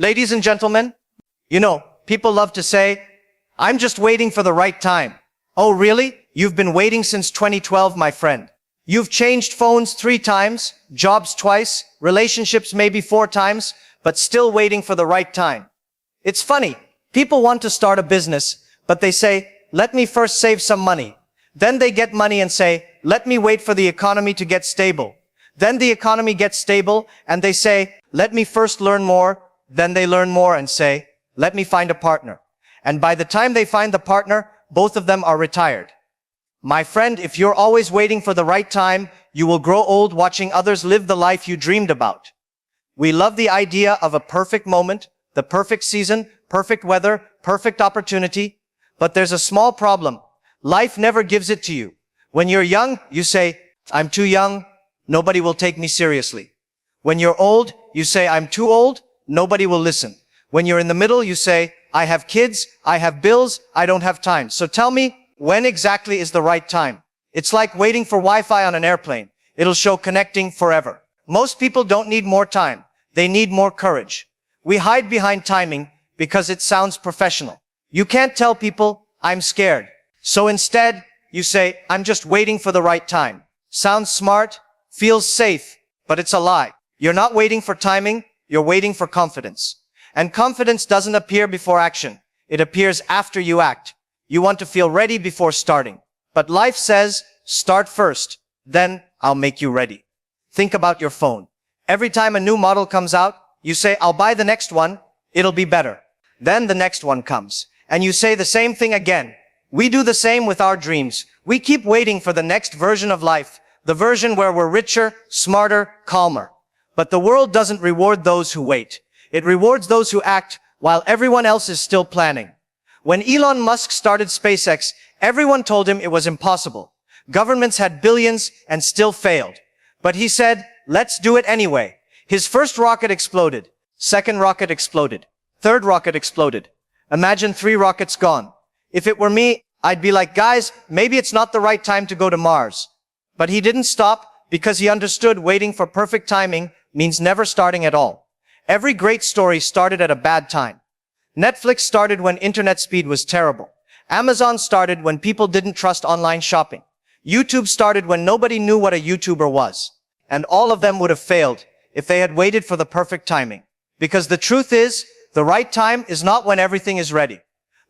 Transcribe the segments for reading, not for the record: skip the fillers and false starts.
Ladies and gentlemen, people love to say, I'm just waiting for the right time. Oh, really? You've been waiting since 2012, my friend. You've changed phones 3 times, jobs twice, relationships maybe 4 times, but still waiting for the right time. It's funny. People want to start a business, but they say, let me first save some money. Then they get money and say, let me wait for the economy to get stable. Then the economy gets stable and they say, let me first learn more. Then they learn more and say, let me find a partner. And by the time they find the partner, both of them are retired. My friend, if you're always waiting for the right time, you will grow old watching others live the life you dreamed about. We love the idea of a perfect moment, the perfect season, perfect weather, perfect opportunity. But there's a small problem. Life never gives it to you. When you're young, you say, I'm too young, nobody will take me seriously. When you're old, you say, I'm too old, nobody will listen. When you're in the middle, you say, I have kids, I have bills, I don't have time. So tell me, when exactly is the right time? It's like waiting for Wi-Fi on an airplane. It'll show connecting forever. Most people don't need more time. They need more courage. We hide behind timing because it sounds professional. You can't tell people, I'm scared. So instead, you say, I'm just waiting for the right time. Sounds smart, feels safe, but it's a lie. You're not waiting for timing, you're waiting for confidence. And confidence doesn't appear before action. It appears after you act. You want to feel ready before starting. But life says, start first, then I'll make you ready. Think about your phone. Every time a new model comes out, you say, I'll buy the next one, it'll be better. Then the next one comes, and you say the same thing again. We do the same with our dreams. We keep waiting for the next version of life, the version where we're richer, smarter, calmer. But the world doesn't reward those who wait. It rewards those who act while everyone else is still planning. When Elon Musk started SpaceX, everyone told him it was impossible. Governments had billions and still failed. But he said, let's do it anyway. His first rocket exploded. Second rocket exploded. Third rocket exploded. Imagine 3 rockets gone. If it were me, I'd be like, guys, maybe it's not the right time to go to Mars. But he didn't stop because he understood waiting for perfect timing means never starting at all. Every great story started at a bad time. Netflix started when internet speed was terrible. Amazon started when people didn't trust online shopping. YouTube started when nobody knew what a YouTuber was. And all of them would have failed if they had waited for the perfect timing. Because the truth is, the right time is not when everything is ready.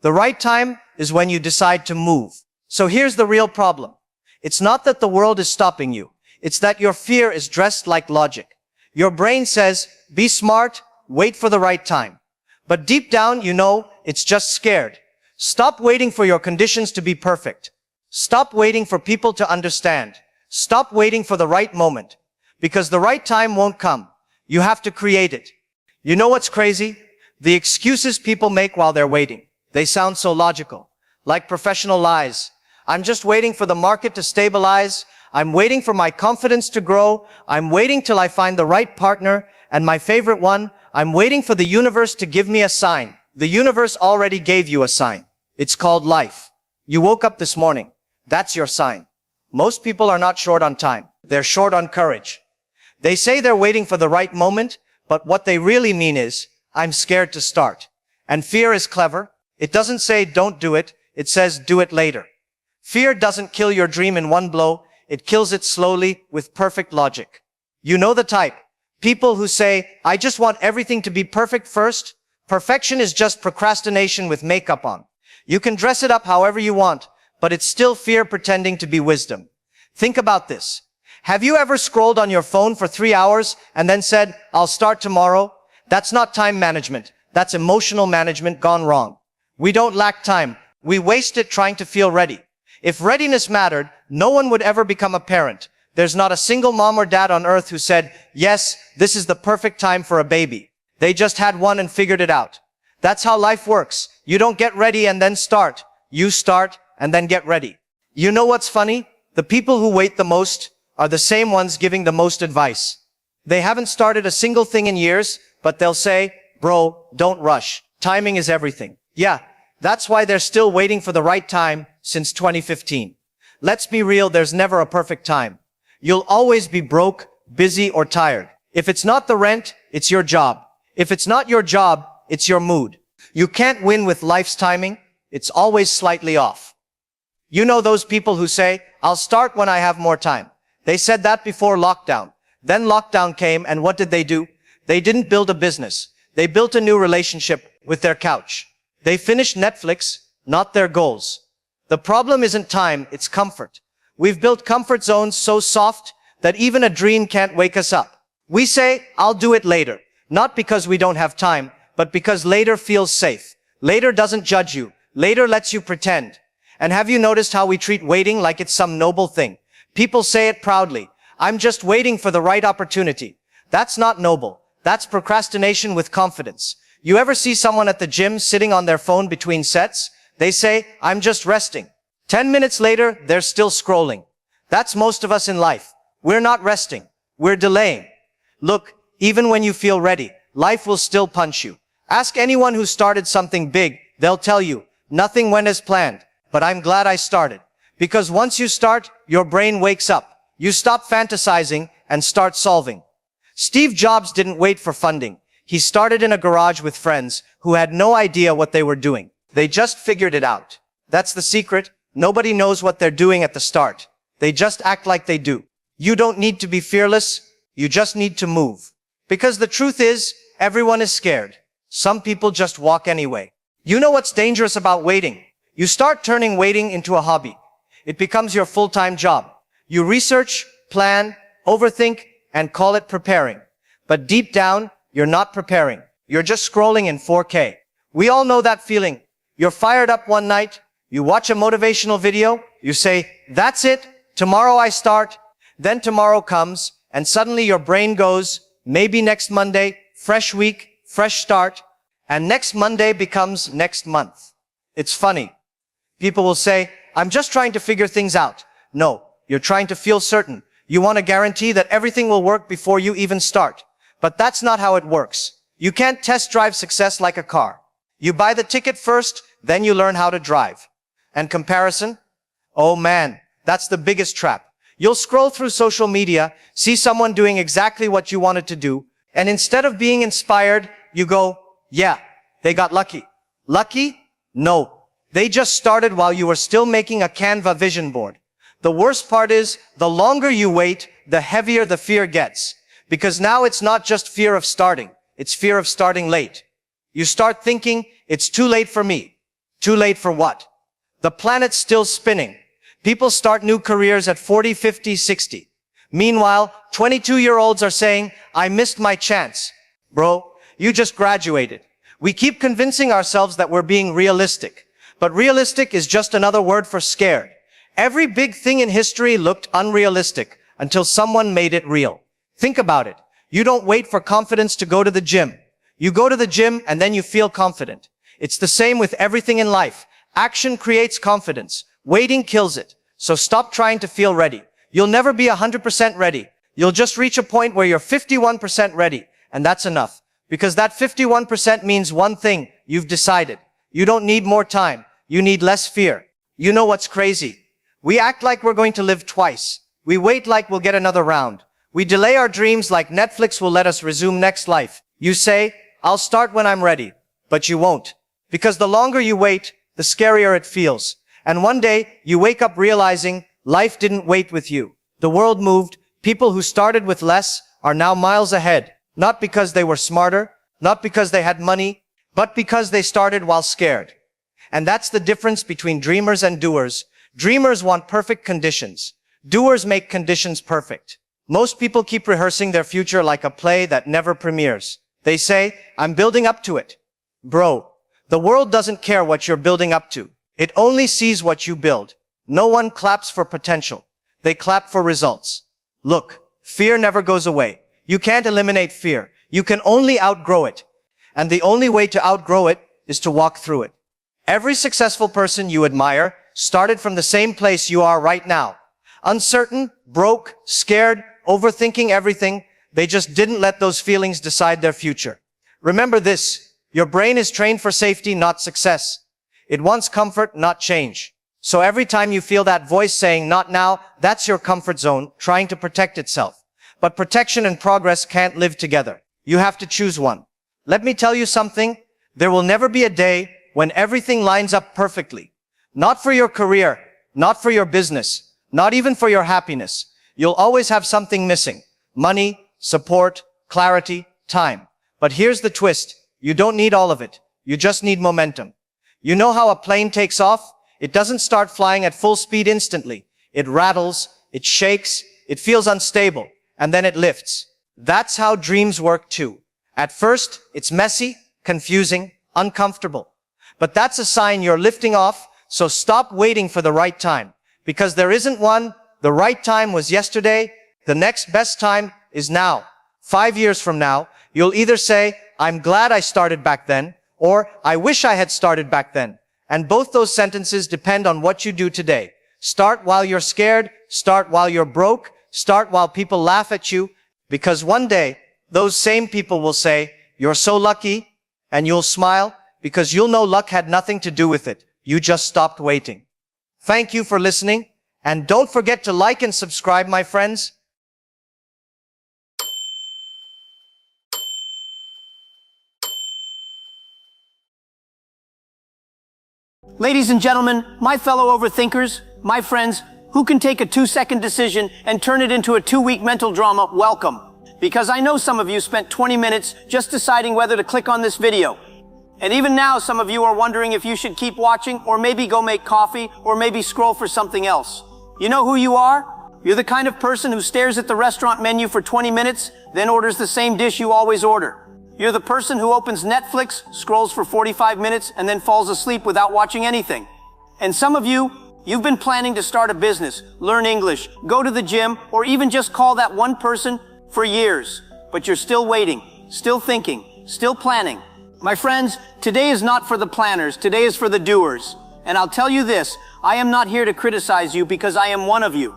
The right time is when you decide to move. So here's the real problem. It's not that the world is stopping you. It's that your fear is dressed like logic. Your brain says, be smart, wait for the right time. But deep down, you know, it's just scared. Stop waiting for your conditions to be perfect. Stop waiting for people to understand. Stop waiting for the right moment. Because the right time won't come. You have to create it. You know what's crazy? The excuses people make while they're waiting. They sound so logical. Like professional lies. I'm just waiting for the market to stabilize. I'm waiting for my confidence to grow. I'm waiting till I find the right partner. And my favorite one, I'm waiting for the universe to give me a sign. The universe already gave you a sign. It's called life. You woke up this morning. That's your sign. Most people are not short on time. They're short on courage. They say they're waiting for the right moment, but what they really mean is, I'm scared to start. And fear is clever. It doesn't say don't do it. It says do it later. Fear doesn't kill your dream in one blow. It kills it slowly with perfect logic. You know the type. People who say, I just want everything to be perfect first. Perfection is just procrastination with makeup on. You can dress it up however you want, but it's still fear pretending to be wisdom. Think about this. Have you ever scrolled on your phone for 3 hours and then said, I'll start tomorrow? That's not time management. That's emotional management gone wrong. We don't lack time. We waste it trying to feel ready. If readiness mattered, no one would ever become a parent. There's not a single mom or dad on earth who said, yes, this is the perfect time for a baby. They just had one and figured it out. That's how life works. You don't get ready and then start. You start and then get ready. You know what's funny? The people who wait the most are the same ones giving the most advice. They haven't started a single thing in years, but they'll say, bro, don't rush. Timing is everything. Yeah, that's why they're still waiting for the right time since 2015. Let's be real, there's never a perfect time. You'll always be broke, busy, or tired. If it's not the rent, it's your job. If it's not your job, it's your mood. You can't win with life's timing. It's always slightly off. You know those people who say, I'll start when I have more time. They said that before lockdown. Then lockdown came, and what did they do? They didn't build a business. They built a new relationship with their couch. They finished Netflix, not their goals. The problem isn't time, it's comfort. We've built comfort zones so soft that even a dream can't wake us up. We say, I'll do it later. Not because we don't have time, but because later feels safe. Later doesn't judge you. Later lets you pretend. And have you noticed how we treat waiting like it's some noble thing? People say it proudly. I'm just waiting for the right opportunity. That's not noble. That's procrastination with confidence. You ever see someone at the gym sitting on their phone between sets? They say, I'm just resting. 10 minutes later, they're still scrolling. That's most of us in life. We're not resting. We're delaying. Look, even when you feel ready, life will still punch you. Ask anyone who started something big. They'll tell you, nothing went as planned, but I'm glad I started. Because once you start, your brain wakes up. You stop fantasizing and start solving. Steve Jobs didn't wait for funding. He started in a garage with friends who had no idea what they were doing. They just figured it out. That's the secret. Nobody knows what they're doing at the start. They just act like they do. You don't need to be fearless. You just need to move. Because the truth is, everyone is scared. Some people just walk anyway. You know what's dangerous about waiting? You start turning waiting into a hobby. It becomes your full-time job. You research, plan, overthink, and call it preparing. But deep down, you're not preparing. You're just scrolling in 4K. We all know that feeling. You're fired up one night. You watch a motivational video. You say, that's it. Tomorrow I start. Then tomorrow comes, and suddenly your brain goes, maybe next Monday, fresh week, fresh start. And next Monday becomes next month. It's funny. People will say, I'm just trying to figure things out. No, you're trying to feel certain. You want a guarantee that everything will work before you even start. But that's not how it works. You can't test drive success like a car. You buy the ticket first, then you learn how to drive. And comparison? Oh man, that's the biggest trap. You'll scroll through social media, see someone doing exactly what you wanted to do, and instead of being inspired, you go, yeah, they got lucky. Lucky? No. They just started while you were still making a Canva vision board. The worst part is, the longer you wait, the heavier the fear gets. Because now it's not just fear of starting, it's fear of starting late. You start thinking, it's too late for me. Too late for what? The planet's still spinning. People start new careers at 40, 50, 60. Meanwhile, 22-year-olds are saying, I missed my chance. Bro, you just graduated. We keep convincing ourselves that we're being realistic. But realistic is just another word for scared. Every big thing in history looked unrealistic until someone made it real. Think about it. You don't wait for confidence to go to the gym. You go to the gym and then you feel confident. It's the same with everything in life. Action creates confidence. Waiting kills it. So stop trying to feel ready. You'll never be 100% ready. You'll just reach a point where you're 51% ready. And that's enough. Because that 51% means one thing. You've decided. You don't need more time. You need less fear. You know what's crazy? We act like we're going to live twice. We wait like we'll get another round. We delay our dreams like Netflix will let us resume next life. You say, I'll start when I'm ready. But you won't. Because the longer you wait, the scarier it feels. And one day, you wake up realizing life didn't wait with you. The world moved. People who started with less are now miles ahead. Not because they were smarter, not because they had money, but because they started while scared. And that's the difference between dreamers and doers. Dreamers want perfect conditions. Doers make conditions perfect. Most people keep rehearsing their future like a play that never premieres. They say, I'm building up to it. Bro, the world doesn't care what you're building up to. It only sees what you build. No one claps for potential. They clap for results. Look, fear never goes away. You can't eliminate fear. You can only outgrow it. And the only way to outgrow it is to walk through it. Every successful person you admire started from the same place you are right now. Uncertain, broke, scared, overthinking everything. They just didn't let those feelings decide their future. Remember this, your brain is trained for safety, not success. It wants comfort, not change. So every time you feel that voice saying, not now, that's your comfort zone trying to protect itself. But protection and progress can't live together. You have to choose one. Let me tell you something. There will never be a day when everything lines up perfectly. Not for your career, not for your business, not even for your happiness. You'll always have something missing. Money, support, clarity, time. But here's the twist. You don't need all of it. You just need momentum. You know how a plane takes off? It doesn't start flying at full speed instantly. It rattles, it shakes, it feels unstable, and then it lifts. That's how dreams work too. At first, it's messy, confusing, uncomfortable. But that's a sign you're lifting off, so stop waiting for the right time. Because there isn't one. The right time was yesterday. The next best time is now. 5 years from now, you'll either say, I'm glad I started back then, or I wish I had started back then. And both those sentences depend on what you do today. Start while you're scared, start while you're broke, start while people laugh at you, because one day, those same people will say, you're so lucky, and you'll smile, because you'll know luck had nothing to do with it. You just stopped waiting. Thank you for listening, and don't forget to like and subscribe, my friends. Ladies and gentlemen, my fellow overthinkers, my friends, who can take a 2-second decision and turn it into a 2-week mental drama, welcome. Because I know some of you spent 20 minutes just deciding whether to click on this video. And even now, some of you are wondering if you should keep watching, or maybe go make coffee, or maybe scroll for something else. You know who you are? You're the kind of person who stares at the restaurant menu for 20 minutes, then orders the same dish you always order. You're the person who opens Netflix, scrolls for 45 minutes, and then falls asleep without watching anything. And some of you, you've been planning to start a business, learn English, go to the gym, or even just call that one person for years. But you're still waiting, still thinking, still planning. My friends, today is not for the planners, today is for the doers. And I'll tell you this, I am not here to criticize you because I am one of you.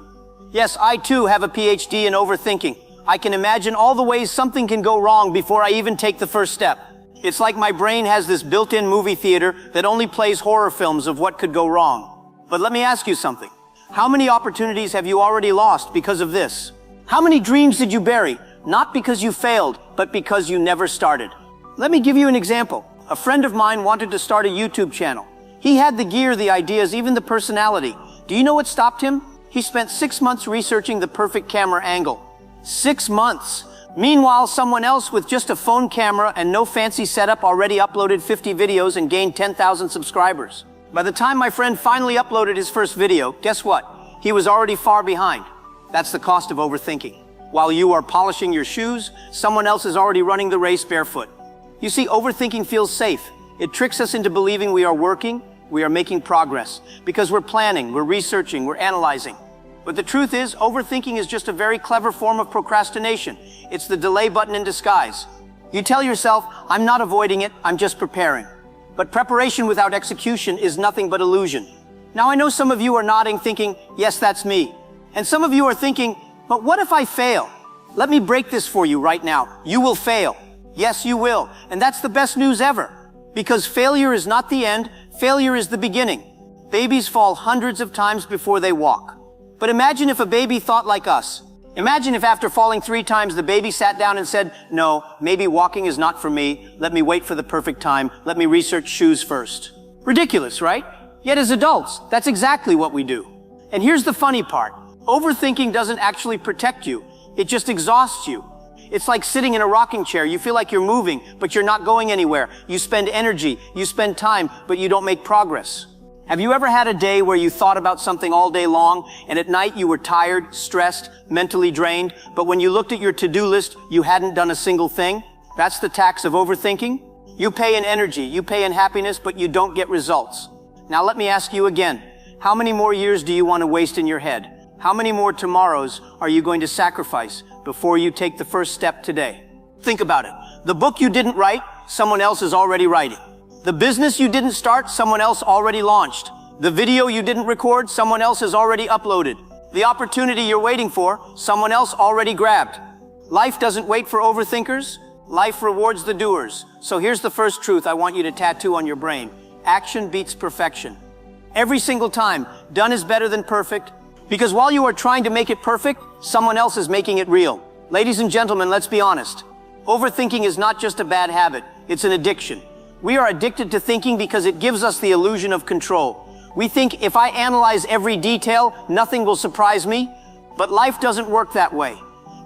Yes, I too have a PhD in overthinking. I can imagine all the ways something can go wrong before I even take the first step. It's like my brain has this built-in movie theater that only plays horror films of what could go wrong. But let me ask you something. How many opportunities have you already lost because of this? How many dreams did you bury? Not because you failed, but because you never started. Let me give you an example. A friend of mine wanted to start a YouTube channel. He had the gear, the ideas, even the personality. Do you know what stopped him? He spent 6 months researching the perfect camera angle. 6 months. Meanwhile, someone else with just a phone camera and no fancy setup already uploaded 50 videos and gained 10,000 subscribers. By the time my friend finally uploaded his first video, guess what? He was already far behind. That's the cost of overthinking. While you are polishing your shoes, someone else is already running the race barefoot. You see, overthinking feels safe. It tricks us into believing we are working, we are making progress, because we're planning, we're researching, we're analyzing. But the truth is, overthinking is just a very clever form of procrastination. It's the delay button in disguise. You tell yourself, I'm not avoiding it, I'm just preparing. But preparation without execution is nothing but illusion. Now I know some of you are nodding thinking, yes, that's me. And some of you are thinking, but what if I fail? Let me break this for you right now. You will fail. Yes, you will. And that's the best news ever. Because failure is not the end, failure is the beginning. Babies fall hundreds of times before they walk. But imagine if a baby thought like us. Imagine if after falling 3 times the baby sat down and said, no, maybe walking is not for me. Let me wait for the perfect time. Let me research shoes first. Ridiculous, right? Yet as adults, that's exactly what we do. And here's the funny part. Overthinking doesn't actually protect you. It just exhausts you. It's like sitting in a rocking chair. You feel like you're moving, but you're not going anywhere. You spend energy, you spend time, but you don't make progress. Have you ever had a day where you thought about something all day long, and at night you were tired, stressed, mentally drained, but when you looked at your to-do list, you hadn't done a single thing? That's the tax of overthinking. You pay in energy, you pay in happiness, but you don't get results. Now let me ask you again. How many more years do you want to waste in your head? How many more tomorrows are you going to sacrifice before you take the first step today? Think about it. The book you didn't write, someone else is already writing. The business you didn't start, someone else already launched. The video you didn't record, someone else has already uploaded. The opportunity you're waiting for, someone else already grabbed. Life doesn't wait for overthinkers. Life rewards the doers. So here's the first truth I want you to tattoo on your brain. Action beats perfection. Every single time, done is better than perfect. Because while you are trying to make it perfect, someone else is making it real. Ladies and gentlemen, let's be honest. Overthinking is not just a bad habit. It's an addiction. We are addicted to thinking because it gives us the illusion of control. We think if I analyze every detail, nothing will surprise me. But life doesn't work that way.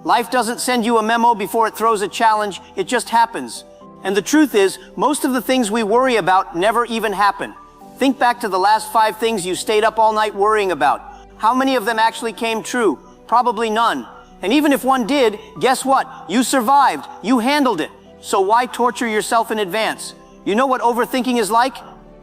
Life doesn't send you a memo before it throws a challenge. It just happens. And the truth is, most of the things we worry about never even happen. Think back to the last 5 things you stayed up all night worrying about. How many of them actually came true? Probably none. And even if one did, guess what? You survived. You handled it. So why torture yourself in advance? You know what overthinking is like?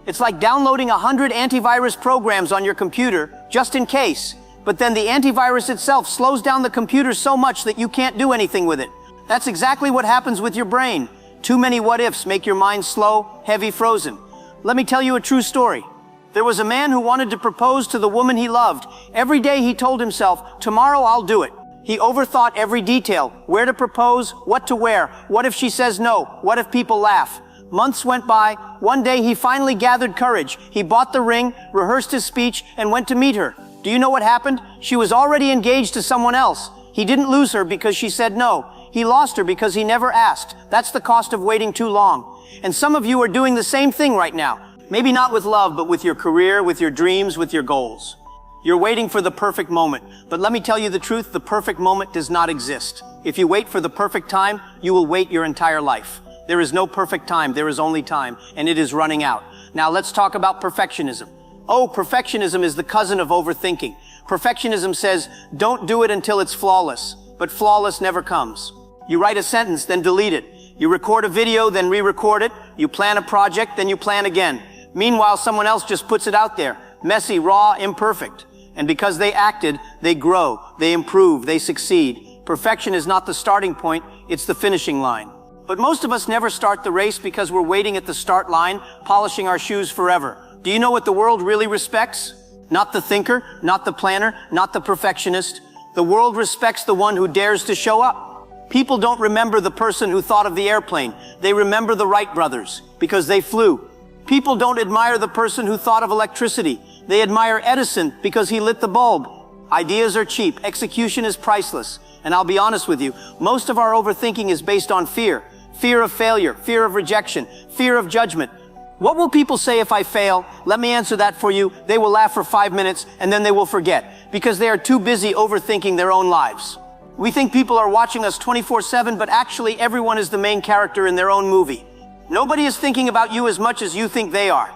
It's like downloading 100 antivirus programs on your computer, just in case. But then the antivirus itself slows down the computer so much that you can't do anything with it. That's exactly what happens with your brain. Too many what-ifs make your mind slow, heavy, frozen. Let me tell you a true story. There was a man who wanted to propose to the woman he loved. Every day he told himself, tomorrow I'll do it. He overthought every detail. Where to propose, what to wear, what if she says no, what if people laugh. Months went by. One day he finally gathered courage. He bought the ring, rehearsed his speech, and went to meet her. Do you know what happened? She was already engaged to someone else. He didn't lose her because she said no. He lost her because he never asked. That's the cost of waiting too long. And some of you are doing the same thing right now. Maybe not with love, but with your career, with your dreams, with your goals. You're waiting for the perfect moment. But let me tell you the truth, the perfect moment does not exist. If you wait for the perfect time, you will wait your entire life. There is no perfect time, there is only time, and it is running out. Now let's talk about perfectionism. Oh, perfectionism is the cousin of overthinking. Perfectionism says, don't do it until it's flawless. But flawless never comes. You write a sentence, then delete it. You record a video, then re-record it. You plan a project, then you plan again. Meanwhile, someone else just puts it out there. Messy, raw, imperfect. And because they acted, they grow, they improve, they succeed. Perfection is not the starting point, it's the finishing line. But most of us never start the race because we're waiting at the start line, polishing our shoes forever. Do you know what the world really respects? Not the thinker, not the planner, not the perfectionist. The world respects the one who dares to show up. People don't remember the person who thought of the airplane. They remember the Wright brothers because they flew. People don't admire the person who thought of electricity. They admire Edison because he lit the bulb. Ideas are cheap. Execution is priceless. And I'll be honest with you, most of our overthinking is based on fear. Fear of failure, fear of rejection, fear of judgment. What will people say if I fail? Let me answer that for you. They will laugh for 5 minutes and then they will forget because they are too busy overthinking their own lives. We think people are watching us 24/7, but actually everyone is the main character in their own movie. Nobody is thinking about you as much as you think they are.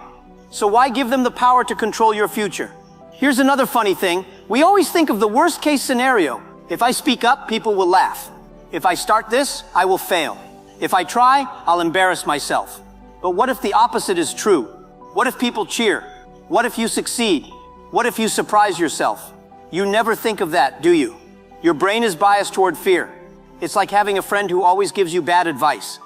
So why give them the power to control your future? Here's another funny thing. We always think of the worst case scenario. If I speak up, people will laugh. If I start this, I will fail. If I try, I'll embarrass myself. But what if the opposite is true? What if people cheer? What if you succeed? What if you surprise yourself? You never think of that, do you? Your brain is biased toward fear. It's like having a friend who always gives you bad advice.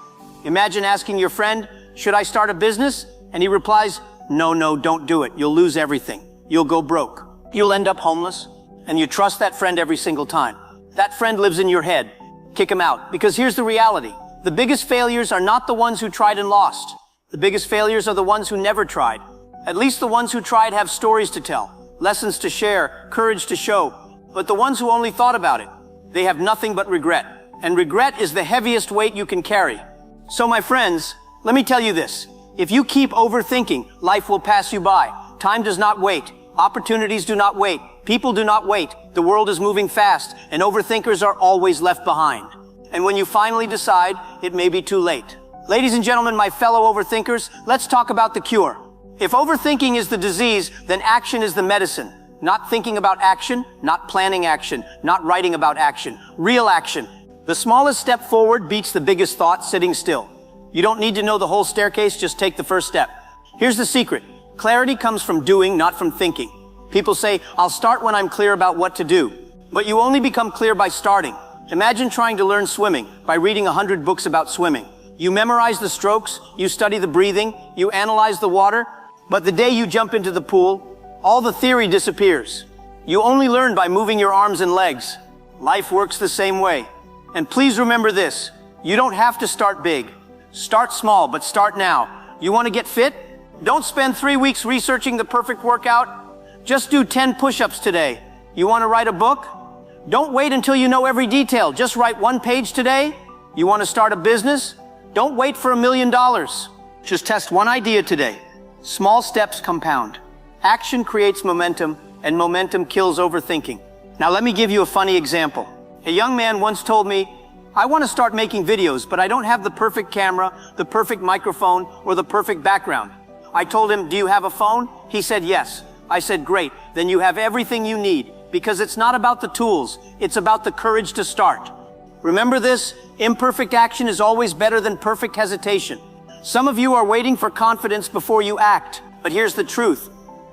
Imagine asking your friend, should I start a business? And he replies, no, don't do it. You'll lose everything. You'll go broke. You'll end up homeless. And you trust that friend every single time. That friend lives in your head. Kick him out. Because here's the reality. The biggest failures are not the ones who tried and lost. The biggest failures are the ones who never tried. At least the ones who tried have stories to tell, lessons to share, courage to show. But the ones who only thought about it, they have nothing but regret. And regret is the heaviest weight you can carry. So my friends, let me tell you this. If you keep overthinking, life will pass you by. Time does not wait. Opportunities do not wait. People do not wait. The world is moving fast, and overthinkers are always left behind. And when you finally decide, it may be too late. Ladies and gentlemen, my fellow overthinkers, let's talk about the cure. If overthinking is the disease, then action is the medicine. Not thinking about action, not planning action, not writing about action. Real action. The smallest step forward beats the biggest thought sitting still. You don't need to know the whole staircase, just take the first step. Here's the secret. Clarity comes from doing, not from thinking. People say, I'll start when I'm clear about what to do. But you only become clear by starting. Imagine trying to learn swimming by reading 100 books about swimming. You memorize the strokes, you study the breathing, you analyze the water, but the day you jump into the pool, all the theory disappears. You only learn by moving your arms and legs. Life works the same way. And please remember this, you don't have to start big. Start small, but start now. You want to get fit? Don't spend 3 weeks researching the perfect workout. Just do 10 push-ups today. You want to write a book? Don't wait until you know every detail. Just write 1 page today. You want to start a business? Don't wait for $1 million. Just test one idea today. Small steps compound. Action creates momentum, and momentum kills overthinking. Now let me give you a funny example. A young man once told me, I want to start making videos, but I don't have the perfect camera, the perfect microphone, or the perfect background. I told him, do you have a phone? He said, yes. I said, great, then you have everything you need, because it's not about the tools, it's about the courage to start. Remember this, imperfect action is always better than perfect hesitation. Some of you are waiting for confidence before you act, but here's the truth.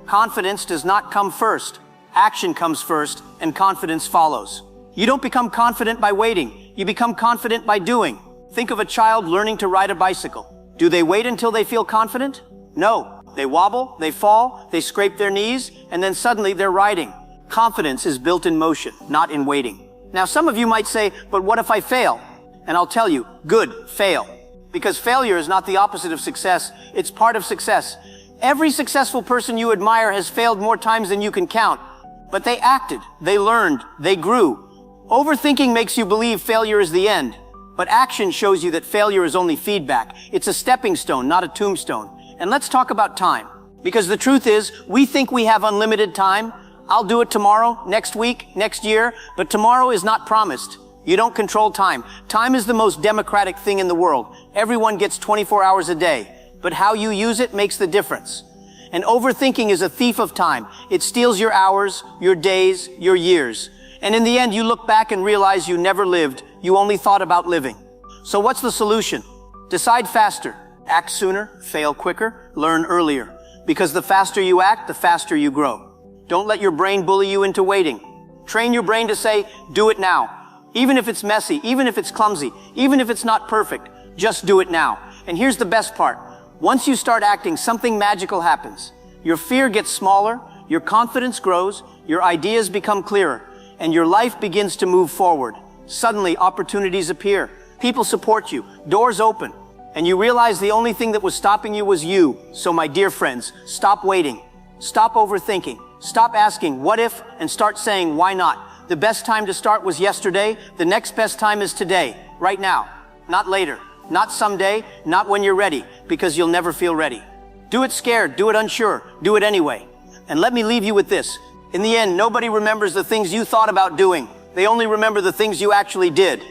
Confidence does not come first. Action comes first, and confidence follows. You don't become confident by waiting, you become confident by doing. Think of a child learning to ride a bicycle. Do they wait until they feel confident? No. They wobble, they fall, they scrape their knees, and then suddenly they're riding. Confidence is built in motion, not in waiting. Now some of you might say, but what if I fail? And I'll tell you, good, fail. Because failure is not the opposite of success, it's part of success. Every successful person you admire has failed more times than you can count. But they acted, they learned, they grew. Overthinking makes you believe failure is the end. But action shows you that failure is only feedback. It's a stepping stone, not a tombstone. And let's talk about time. Because the truth is, we think we have unlimited time. I'll do it tomorrow, next week, next year, but tomorrow is not promised. You don't control time. Time is the most democratic thing in the world. Everyone gets 24 hours a day, but how you use it makes the difference. And overthinking is a thief of time. It steals your hours, your days, your years. And in the end, you look back and realize you never lived. You only thought about living. So what's the solution? Decide faster. Act sooner, fail quicker, learn earlier. Because the faster you act, the faster you grow. Don't let your brain bully you into waiting. Train your brain to say, do it now. Even if it's messy, even if it's clumsy, even if it's not perfect, just do it now. And here's the best part. Once you start acting, something magical happens. Your fear gets smaller, your confidence grows, your ideas become clearer, and your life begins to move forward. Suddenly, opportunities appear. People support you. Doors open. And you realize the only thing that was stopping you was you. So my dear friends, stop waiting. Stop overthinking. Stop asking, what if, and start saying, why not? The best time to start was yesterday. The next best time is today, right now, not later, not someday, not when you're ready, because you'll never feel ready. Do it scared, do it unsure, do it anyway. And let me leave you with this. In the end, nobody remembers the things you thought about doing. They only remember the things you actually did.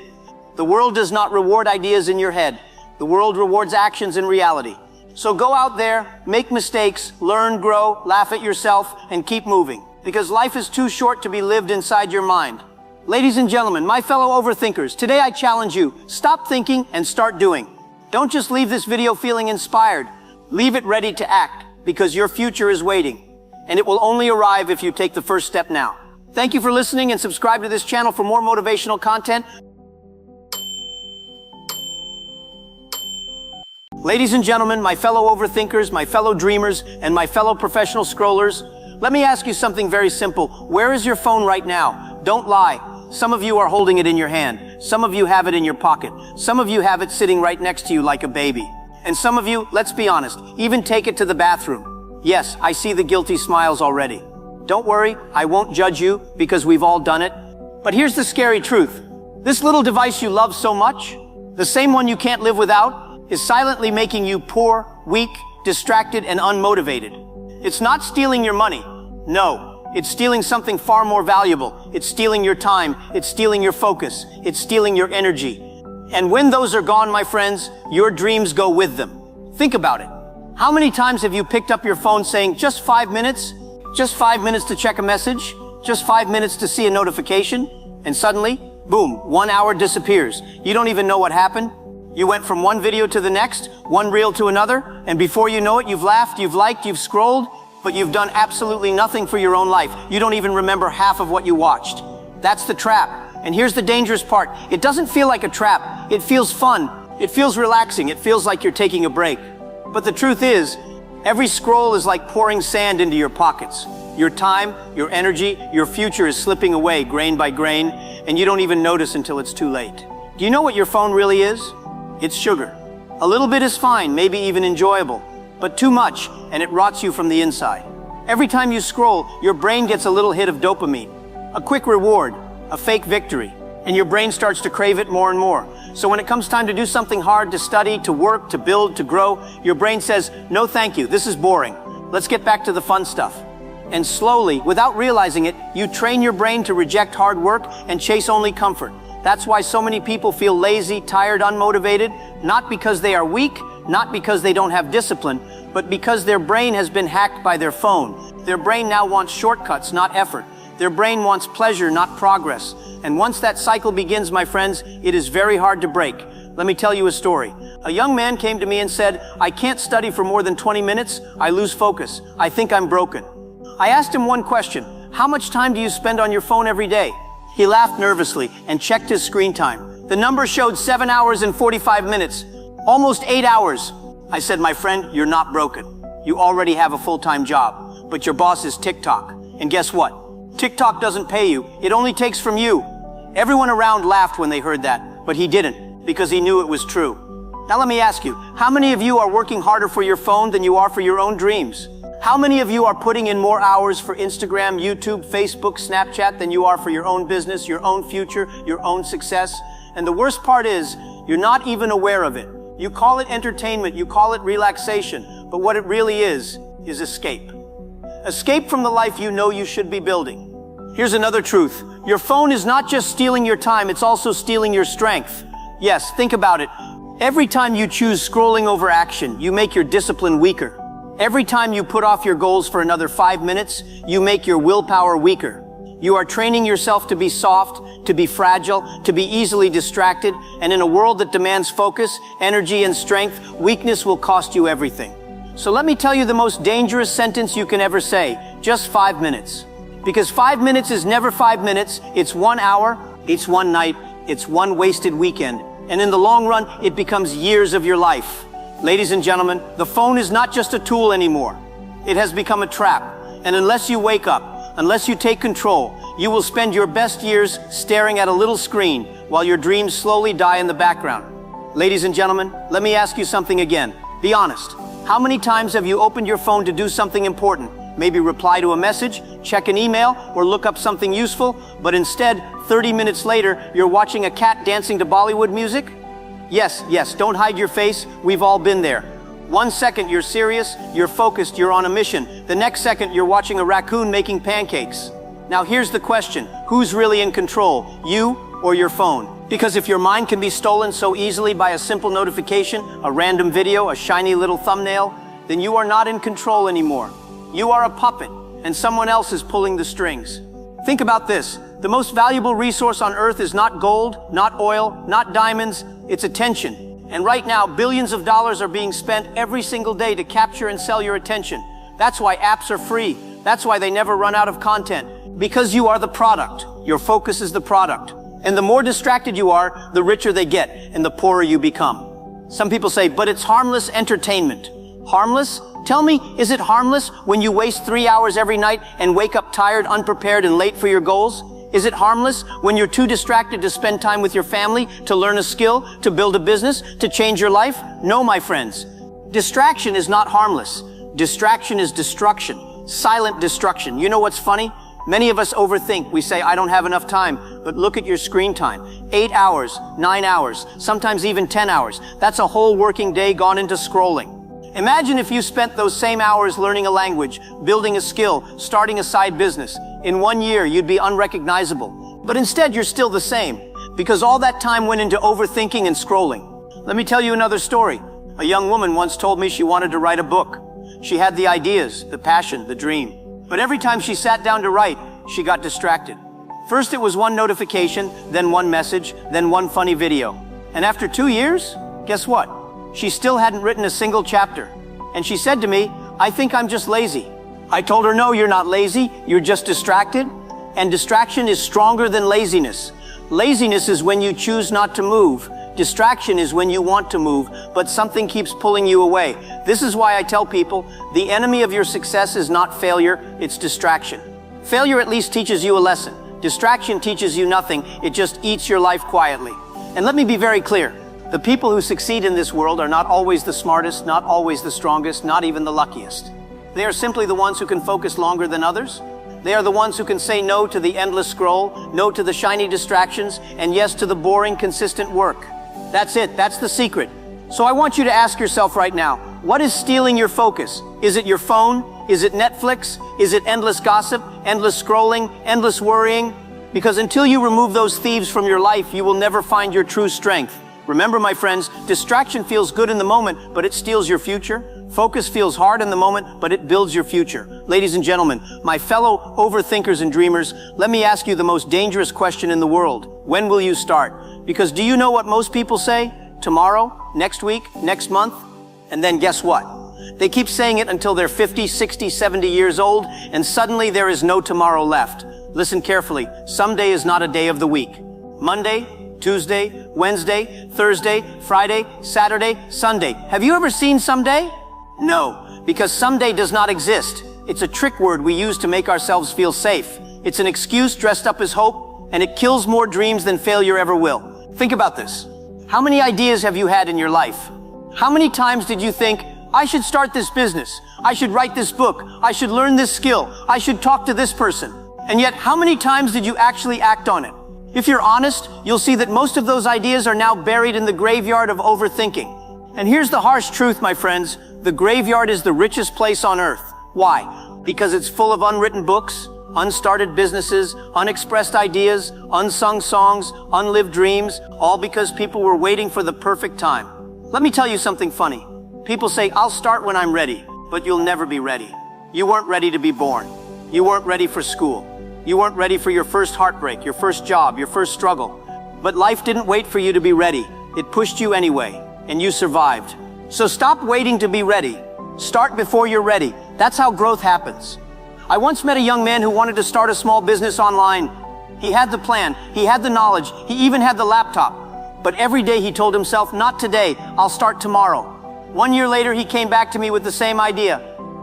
The world does not reward ideas in your head. The world rewards actions in reality. So go out there, make mistakes, learn, grow, laugh at yourself, and keep moving. Because life is too short to be lived inside your mind. Ladies and gentlemen, my fellow overthinkers, today I challenge you, stop thinking and start doing. Don't just leave this video feeling inspired. Leave it ready to act, because your future is waiting. And it will only arrive if you take the first step now. Thank you for listening, and subscribe to this channel for more motivational content. Ladies and gentlemen, my fellow overthinkers, my fellow dreamers, and my fellow professional scrollers, let me ask you something very simple. Where is your phone right now? Don't lie. Some of you are holding it in your hand. Some of you have it in your pocket. Some of you have it sitting right next to you like a baby. And some of you, let's be honest, even take it to the bathroom. Yes, I see the guilty smiles already. Don't worry, I won't judge you, because we've all done it. But here's the scary truth. This little device you love so much, the same one you can't live without, is silently making you poor, weak, distracted, and unmotivated. It's not stealing your money. No, it's stealing something far more valuable. It's stealing your time. It's stealing your focus. It's stealing your energy. And when those are gone, my friends, your dreams go with them. Think about it. How many times have you picked up your phone saying, just 5 minutes? Just 5 minutes to check a message? Just 5 minutes to see a notification? And suddenly, boom, 1 hour disappears. You don't even know what happened. You went from one video to the next, one reel to another, and before you know it, you've laughed, you've liked, you've scrolled, but you've done absolutely nothing for your own life. You don't even remember half of what you watched. That's the trap. And here's the dangerous part. It doesn't feel like a trap. It feels fun. It feels relaxing. It feels like you're taking a break. But the truth is, every scroll is like pouring sand into your pockets. Your time, your energy, your future is slipping away grain by grain, and you don't even notice until it's too late. Do you know what your phone really is? It's sugar. A little bit is fine, maybe even enjoyable, but too much, and it rots you from the inside. Every time you scroll, your brain gets a little hit of dopamine, a quick reward, a fake victory. and your brain starts to crave it more and more. So when it comes time to do something hard, to study, to work, to build, to grow, your brain says, no thank you, this is boring. Let's get back to the fun stuff. And slowly, without realizing it, you train your brain to reject hard work and chase only comfort. That's why so many people feel lazy, tired, unmotivated, not because they are weak, not because they don't have discipline, but because their brain has been hacked by their phone. Their brain now wants shortcuts, not effort. Their brain wants pleasure, not progress. And once that cycle begins, my friends, it is very hard to break. Let me tell you a story. A young man came to me and said, I can't study for more than 20 minutes. I lose focus. I think I'm broken. I asked him one question. How much time do you spend on your phone every day? He laughed nervously and checked his screen time. The number showed 7 hours and 45 minutes, almost 8 hours. I said, my friend, you're not broken. You already have a full-time job, but your boss is TikTok. And guess what? TikTok doesn't pay you. It only takes from you. Everyone around laughed when they heard that, but he didn't, because he knew it was true. Now let me ask you, how many of you are working harder for your phone than you are for your own dreams? How many of you are putting in more hours for Instagram, YouTube, Facebook, Snapchat than you are for your own business, your own future, your own success? And the worst part is, you're not even aware of it. You call it entertainment, you call it relaxation, but what it really is escape. Escape from the life you know you should be building. Here's another truth. Your phone is not just stealing your time, it's also stealing your strength. Yes, think about it. Every time you choose scrolling over action, you make your discipline weaker. Every time you put off your goals for another 5 minutes, you make your willpower weaker. You are training yourself to be soft, to be fragile, to be easily distracted, and in a world that demands focus, energy, and strength, weakness will cost you everything. So let me tell you the most dangerous sentence you can ever say, just 5 minutes. Because 5 minutes is never 5 minutes, it's 1 hour, it's one night, it's one wasted weekend, and in the long run, it becomes years of your life. Ladies and gentlemen, the phone is not just a tool anymore. It has become a trap. And unless you wake up, unless you take control, you will spend your best years staring at a little screen while your dreams slowly die in the background. Ladies and gentlemen, let me ask you something again. Be honest. How many times have you opened your phone to do something important? Maybe reply to a message, check an email, or look up something useful, but instead, 30 minutes later, you're watching a cat dancing to Bollywood music? Yes, don't hide your face. We've all been there. 1 second you're serious, you're focused, you're on a mission. The next second you're watching a raccoon making pancakes. Now here's the question. Who's really in control? You or your phone? Because if your mind can be stolen so easily by a simple notification, a random video, a shiny little thumbnail, then you are not in control anymore. You are a puppet, and someone else is pulling the strings. Think about this. The most valuable resource on earth is not gold, not oil, not diamonds, it's attention. And right now, billions of dollars are being spent every single day to capture and sell your attention. That's why apps are free. That's why they never run out of content. Because you are the product. Your focus is the product. And the more distracted you are, the richer they get, and the poorer you become. Some people say, but it's harmless entertainment. Harmless? Tell me, is it harmless when you waste 3 hours every night and wake up tired, unprepared, and late for your goals? Is it harmless when you're too distracted to spend time with your family, to learn a skill, to build a business, to change your life? No, my friends. Distraction is not harmless. Distraction is destruction. Silent destruction. You know what's funny? Many of us overthink. We say, I don't have enough time. But look at your screen time. 8 hours, 9 hours, sometimes even 10 hours. That's a whole working day gone into scrolling. Imagine if you spent those same hours learning a language, building a skill, starting a side business. In 1 year, you'd be unrecognizable. But instead, you're still the same, because all that time went into overthinking and scrolling. Let me tell you another story. A young woman once told me she wanted to write a book. She had the ideas, the passion, the dream. But every time she sat down to write, she got distracted. First, it was one notification, then one message, then one funny video. And after 2 years, guess what? She still hadn't written a single chapter. And she said to me, I think I'm just lazy. I told her, no, you're not lazy. You're just distracted. And distraction is stronger than laziness. Laziness is when you choose not to move. Distraction is when you want to move, but something keeps pulling you away. This is why I tell people, the enemy of your success is not failure, it's distraction. Failure at least teaches you a lesson. Distraction teaches you nothing. It just eats your life quietly. And let me be very clear. The people who succeed in this world are not always the smartest, not always the strongest, not even the luckiest. They are simply the ones who can focus longer than others. They are the ones who can say no to the endless scroll, no to the shiny distractions, and yes to the boring, consistent work. That's it. That's the secret. So I want you to ask yourself right now, what is stealing your focus? Is it your phone? Is it Netflix? Is it endless gossip, endless scrolling, endless worrying? Because until you remove those thieves from your life, you will never find your true strength. Remember, my friends, distraction feels good in the moment, but it steals your future. Focus feels hard in the moment, but it builds your future. Ladies and gentlemen, my fellow overthinkers and dreamers, let me ask you the most dangerous question in the world. When will you start? Because do you know what most people say? Tomorrow, next week, next month? And then guess what? They keep saying it until they're 50, 60, 70 years old, and suddenly there is no tomorrow left. Listen carefully. Someday is not a day of the week. Monday, Tuesday, Wednesday, Thursday, Friday, Saturday, Sunday. Have you ever seen someday? No, because someday does not exist. It's a trick word we use to make ourselves feel safe. It's an excuse dressed up as hope, and it kills more dreams than failure ever will. Think about this. How many ideas have you had in your life? How many times did you think, I should start this business, I should write this book, I should learn this skill, I should talk to this person? And yet, how many times did you actually act on it? If you're honest, you'll see that most of those ideas are now buried in the graveyard of overthinking. And here's the harsh truth, my friends. The graveyard is the richest place on earth. Why? Because it's full of unwritten books, unstarted businesses, unexpressed ideas, unsung songs, unlived dreams, all because people were waiting for the perfect time. Let me tell you something funny. People say, I'll start when I'm ready, but you'll never be ready. You weren't ready to be born. You weren't ready for school. You weren't ready for your first heartbreak, your first job, your first struggle. But life didn't wait for you to be ready. It pushed you anyway, and you survived. So stop waiting to be ready. Start before you're ready. That's how growth happens. I once met a young man who wanted to start a small business online. He had the plan, he had the knowledge, he even had the laptop. But every day he told himself, not today, I'll start tomorrow. 1 year later, he came back to me with the same idea.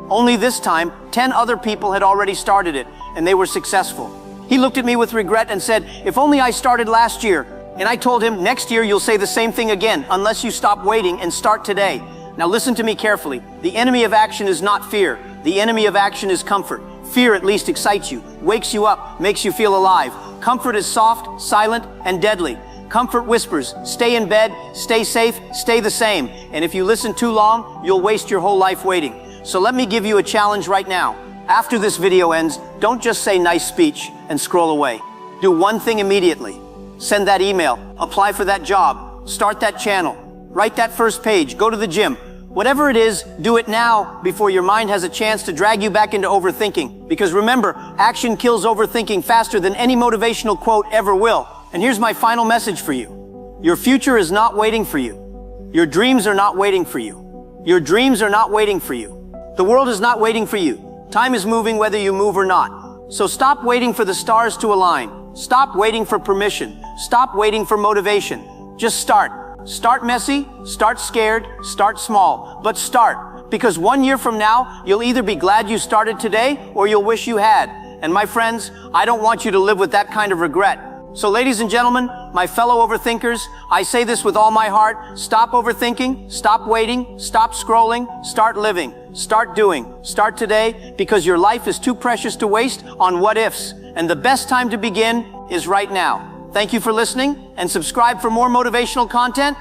Only this time, 10 other people had already started it, and they were successful. He looked at me with regret and said, if only I started last year. And I told him, next year you'll say the same thing again, unless you stop waiting and start today. Now listen to me carefully. The enemy of action is not fear. The enemy of action is comfort. Fear at least excites you, wakes you up, makes you feel alive. Comfort is soft, silent, and deadly. Comfort whispers, stay in bed, stay safe, stay the same. And if you listen too long, you'll waste your whole life waiting. So let me give you a challenge right now. After this video ends, don't just say nice speech and scroll away. Do one thing immediately. Send that email, apply for that job, start that channel, write that first page, go to the gym. Whatever it is, do it now before your mind has a chance to drag you back into overthinking. Because remember, action kills overthinking faster than any motivational quote ever will. And here's my final message for you. Your future is not waiting for you. Your dreams are not waiting for you. Your dreams are not waiting for you. The world is not waiting for you. Time is moving whether you move or not. So stop waiting for the stars to align. Stop waiting for permission. Stop waiting for motivation. Just start. Start messy, start scared, start small, but start. Because 1 year from now, you'll either be glad you started today or you'll wish you had. And my friends, I don't want you to live with that kind of regret. So ladies and gentlemen, my fellow overthinkers, I say this with all my heart. Stop overthinking, stop waiting, stop scrolling, start living, start doing, start today, because your life is too precious to waste on what ifs. And the best time to begin is right now. Thank you for listening, and subscribe for more motivational content.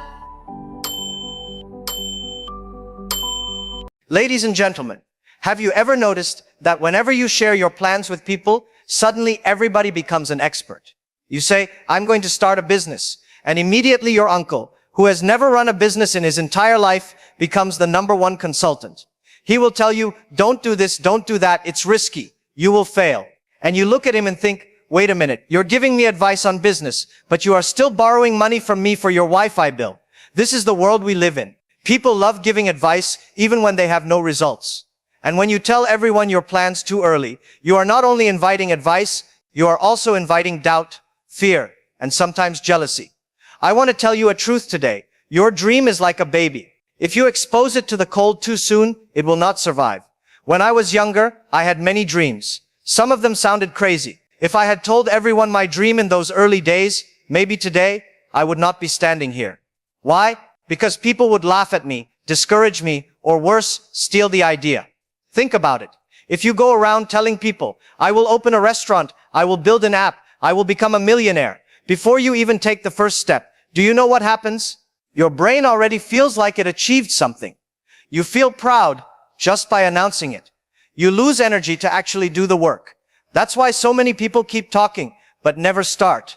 Ladies and gentlemen, have you ever noticed that whenever you share your plans with people, suddenly everybody becomes an expert? You say, I'm going to start a business, and immediately your uncle, who has never run a business in his entire life, becomes the #1 consultant. He will tell you, don't do this, don't do that, it's risky, you will fail. And you look at him and think, wait a minute, you're giving me advice on business, but you are still borrowing money from me for your Wi-Fi bill. This is the world we live in. People love giving advice even when they have no results. And when you tell everyone your plans too early, you are not only inviting advice, you are also inviting doubt, fear, and sometimes jealousy. I want to tell you a truth today. Your dream is like a baby. If you expose it to the cold too soon, it will not survive. When I was younger, I had many dreams. Some of them sounded crazy. If I had told everyone my dream in those early days, maybe today, I would not be standing here. Why? Because people would laugh at me, discourage me, or worse, steal the idea. Think about it. If you go around telling people, I will open a restaurant, I will build an app, I will become a millionaire, before you even take the first step, do you know what happens? Your brain already feels like it achieved something. You feel proud just by announcing it. You lose energy to actually do the work. That's why so many people keep talking, but never start.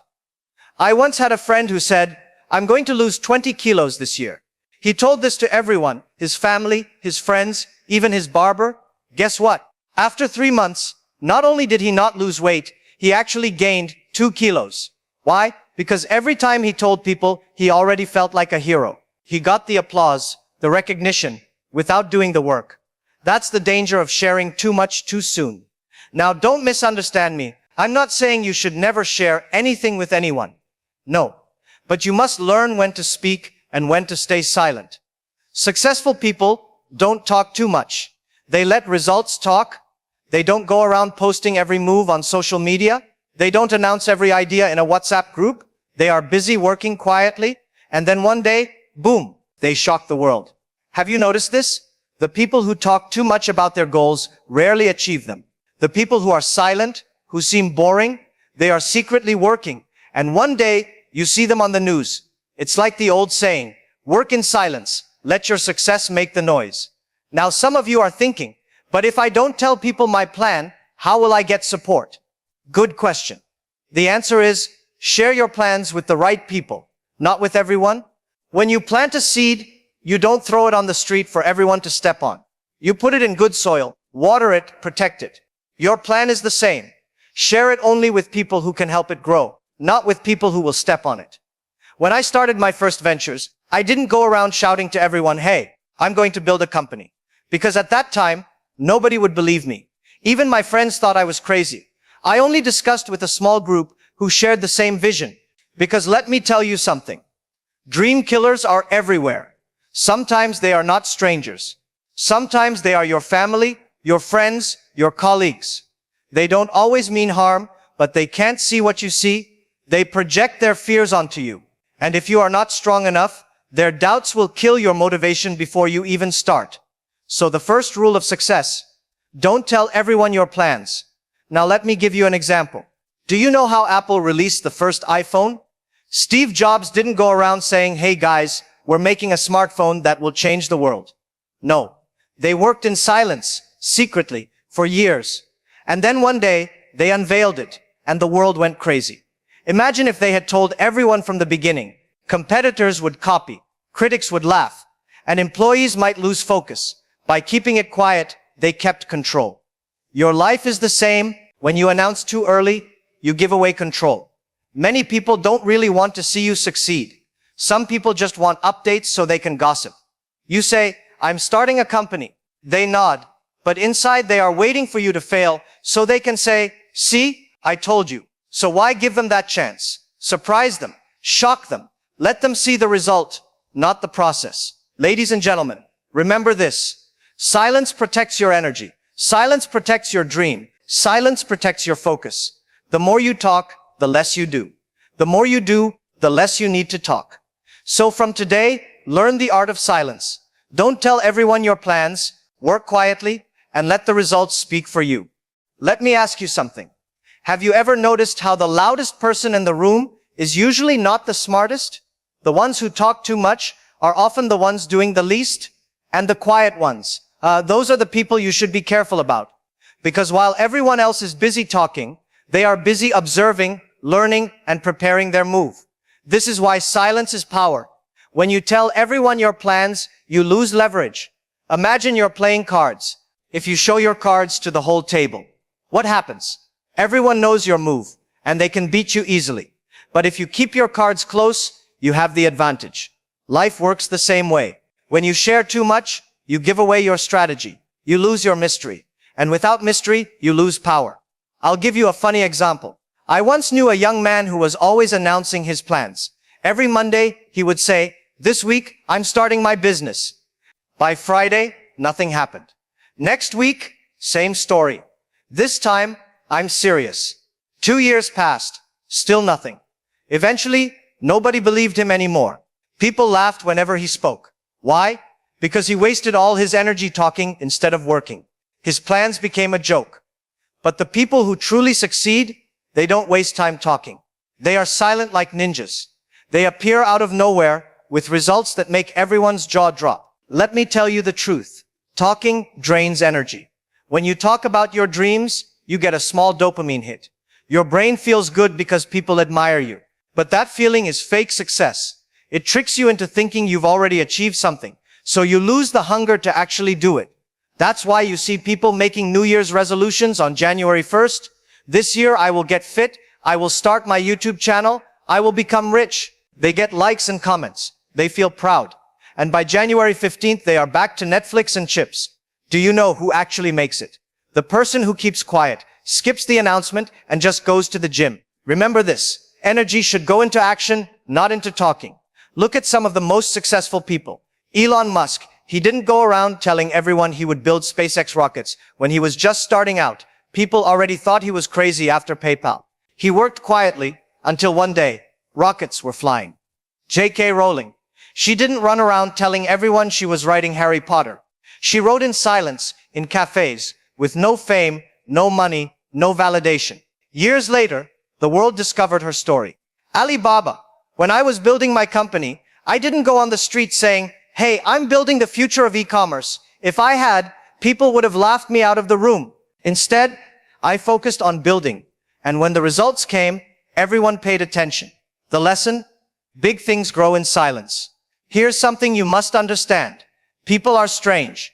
I once had a friend who said, I'm going to lose 20 kilos this year. He told this to everyone, his family, his friends, even his barber. Guess what? After 3 months, not only did he not lose weight, he actually gained 2 kilos. Why? Because every time he told people, he already felt like a hero. He got the applause, the recognition, without doing the work. That's the danger of sharing too much too soon. Now, don't misunderstand me. I'm not saying you should never share anything with anyone. No. But you must learn when to speak and when to stay silent. Successful people don't talk too much. They let results talk. They don't go around posting every move on social media. They don't announce every idea in a WhatsApp group. They are busy working quietly. And then one day, boom, they shock the world. Have you noticed this? The people who talk too much about their goals rarely achieve them. The people who are silent, who seem boring, they are secretly working. And one day, you see them on the news. It's like the old saying, work in silence, let your success make the noise. Now some of you are thinking, but if I don't tell people my plan, how will I get support? Good question. The answer is, share your plans with the right people, not with everyone. When you plant a seed, you don't throw it on the street for everyone to step on. You put it in good soil, water it, protect it. Your plan is the same. Share it only with people who can help it grow, not with people who will step on it. When I started my first ventures, I didn't go around shouting to everyone, hey, I'm going to build a company. Because at that time, nobody would believe me. Even my friends thought I was crazy. I only discussed with a small group who shared the same vision. Because let me tell you something. Dream killers are everywhere. Sometimes they are not strangers. Sometimes they are your family, your friends, your colleagues. They don't always mean harm, but they can't see what you see. They project their fears onto you. And if you are not strong enough, their doubts will kill your motivation before you even start. So the first rule of success, don't tell everyone your plans. Now let me give you an example. Do you know how Apple released the first iPhone? Steve Jobs didn't go around saying, hey guys, we're making a smartphone that will change the world. No. They worked in silence, secretly, for years. And then one day, they unveiled it, and the world went crazy. Imagine if they had told everyone from the beginning. Competitors would copy, critics would laugh, and employees might lose focus. By keeping it quiet, they kept control. Your life is the same. When you announce too early, you give away control. Many people don't really want to see you succeed. Some people just want updates so they can gossip. You say, I'm starting a company. They nod, but inside they are waiting for you to fail so they can say, see, I told you. So why give them that chance? Surprise them, shock them, let them see the result, not the process. Ladies and gentlemen, remember this. Silence protects your energy. Silence protects your dream. Silence protects your focus. The more you talk, the less you do. The more you do, the less you need to talk. So from today, learn the art of silence. Don't tell everyone your plans, work quietly, and let the results speak for you. Let me ask you something. Have you ever noticed how the loudest person in the room is usually not the smartest? The ones who talk too much are often the ones doing the least, and the quiet ones. Those are the people you should be careful about. Because while everyone else is busy talking, they are busy observing, learning, and preparing their move. This is why silence is power. When you tell everyone your plans, you lose leverage. Imagine you're playing cards. If you show your cards to the whole table, what happens? Everyone knows your move, and they can beat you easily. But if you keep your cards close, you have the advantage. Life works the same way. When you share too much, you give away your strategy. You lose your mystery. And without mystery, you lose power. I'll give you a funny example. I once knew a young man who was always announcing his plans. Every Monday, he would say, this week, I'm starting my business. By Friday, nothing happened. Next week, same story. This time, I'm serious. 2 years passed, still nothing. Eventually, nobody believed him anymore. People laughed whenever he spoke. Why? Because he wasted all his energy talking instead of working. His plans became a joke. But the people who truly succeed, they don't waste time talking. They are silent like ninjas. They appear out of nowhere with results that make everyone's jaw drop. Let me tell you the truth. Talking drains energy. When you talk about your dreams, you get a small dopamine hit. Your brain feels good because people admire you. But that feeling is fake success. It tricks you into thinking you've already achieved something. So you lose the hunger to actually do it. That's why you see people making New Year's resolutions on January 1st. This year I will get fit. I will start my YouTube channel. I will become rich. They get likes and comments. They feel proud. And by January 15th, they are back to Netflix and chips. Do you know who actually makes it? The person who keeps quiet, skips the announcement, and just goes to the gym. Remember this. Energy should go into action, not into talking. Look at some of the most successful people. Elon Musk, he didn't go around telling everyone he would build SpaceX rockets. When he was just starting out, people already thought he was crazy after PayPal. He worked quietly until one day, rockets were flying. J.K. Rowling, she didn't run around telling everyone she was writing Harry Potter. She wrote in silence, in cafes, with no fame, no money, no validation. Years later, the world discovered her story. Alibaba, when I was building my company, I didn't go on the street saying, "Hey, I'm building the future of e-commerce." If I had, people would have laughed me out of the room. Instead, I focused on building. And when the results came, everyone paid attention. The lesson? Big things grow in silence. Here's something you must understand. People are strange.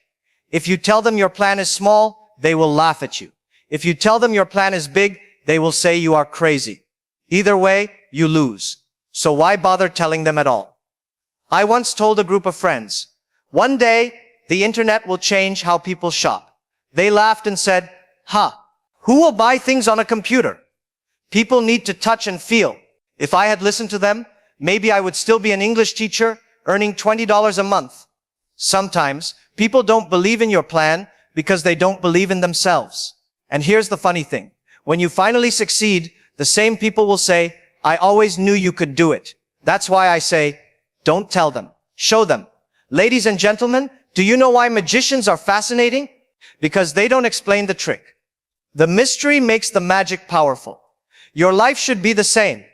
If you tell them your plan is small, they will laugh at you. If you tell them your plan is big, they will say you are crazy. Either way, you lose. So why bother telling them at all? I once told a group of friends, one day, the internet will change how people shop. They laughed and said, who will buy things on a computer? People need to touch and feel. If I had listened to them, maybe I would still be an English teacher earning $20 a month. Sometimes, people don't believe in your plan because they don't believe in themselves. And here's the funny thing. When you finally succeed, the same people will say, I always knew you could do it. That's why I say, don't tell them. Show them. Ladies and gentlemen, do you know why magicians are fascinating? Because they don't explain the trick. The mystery makes the magic powerful. Your life should be the same.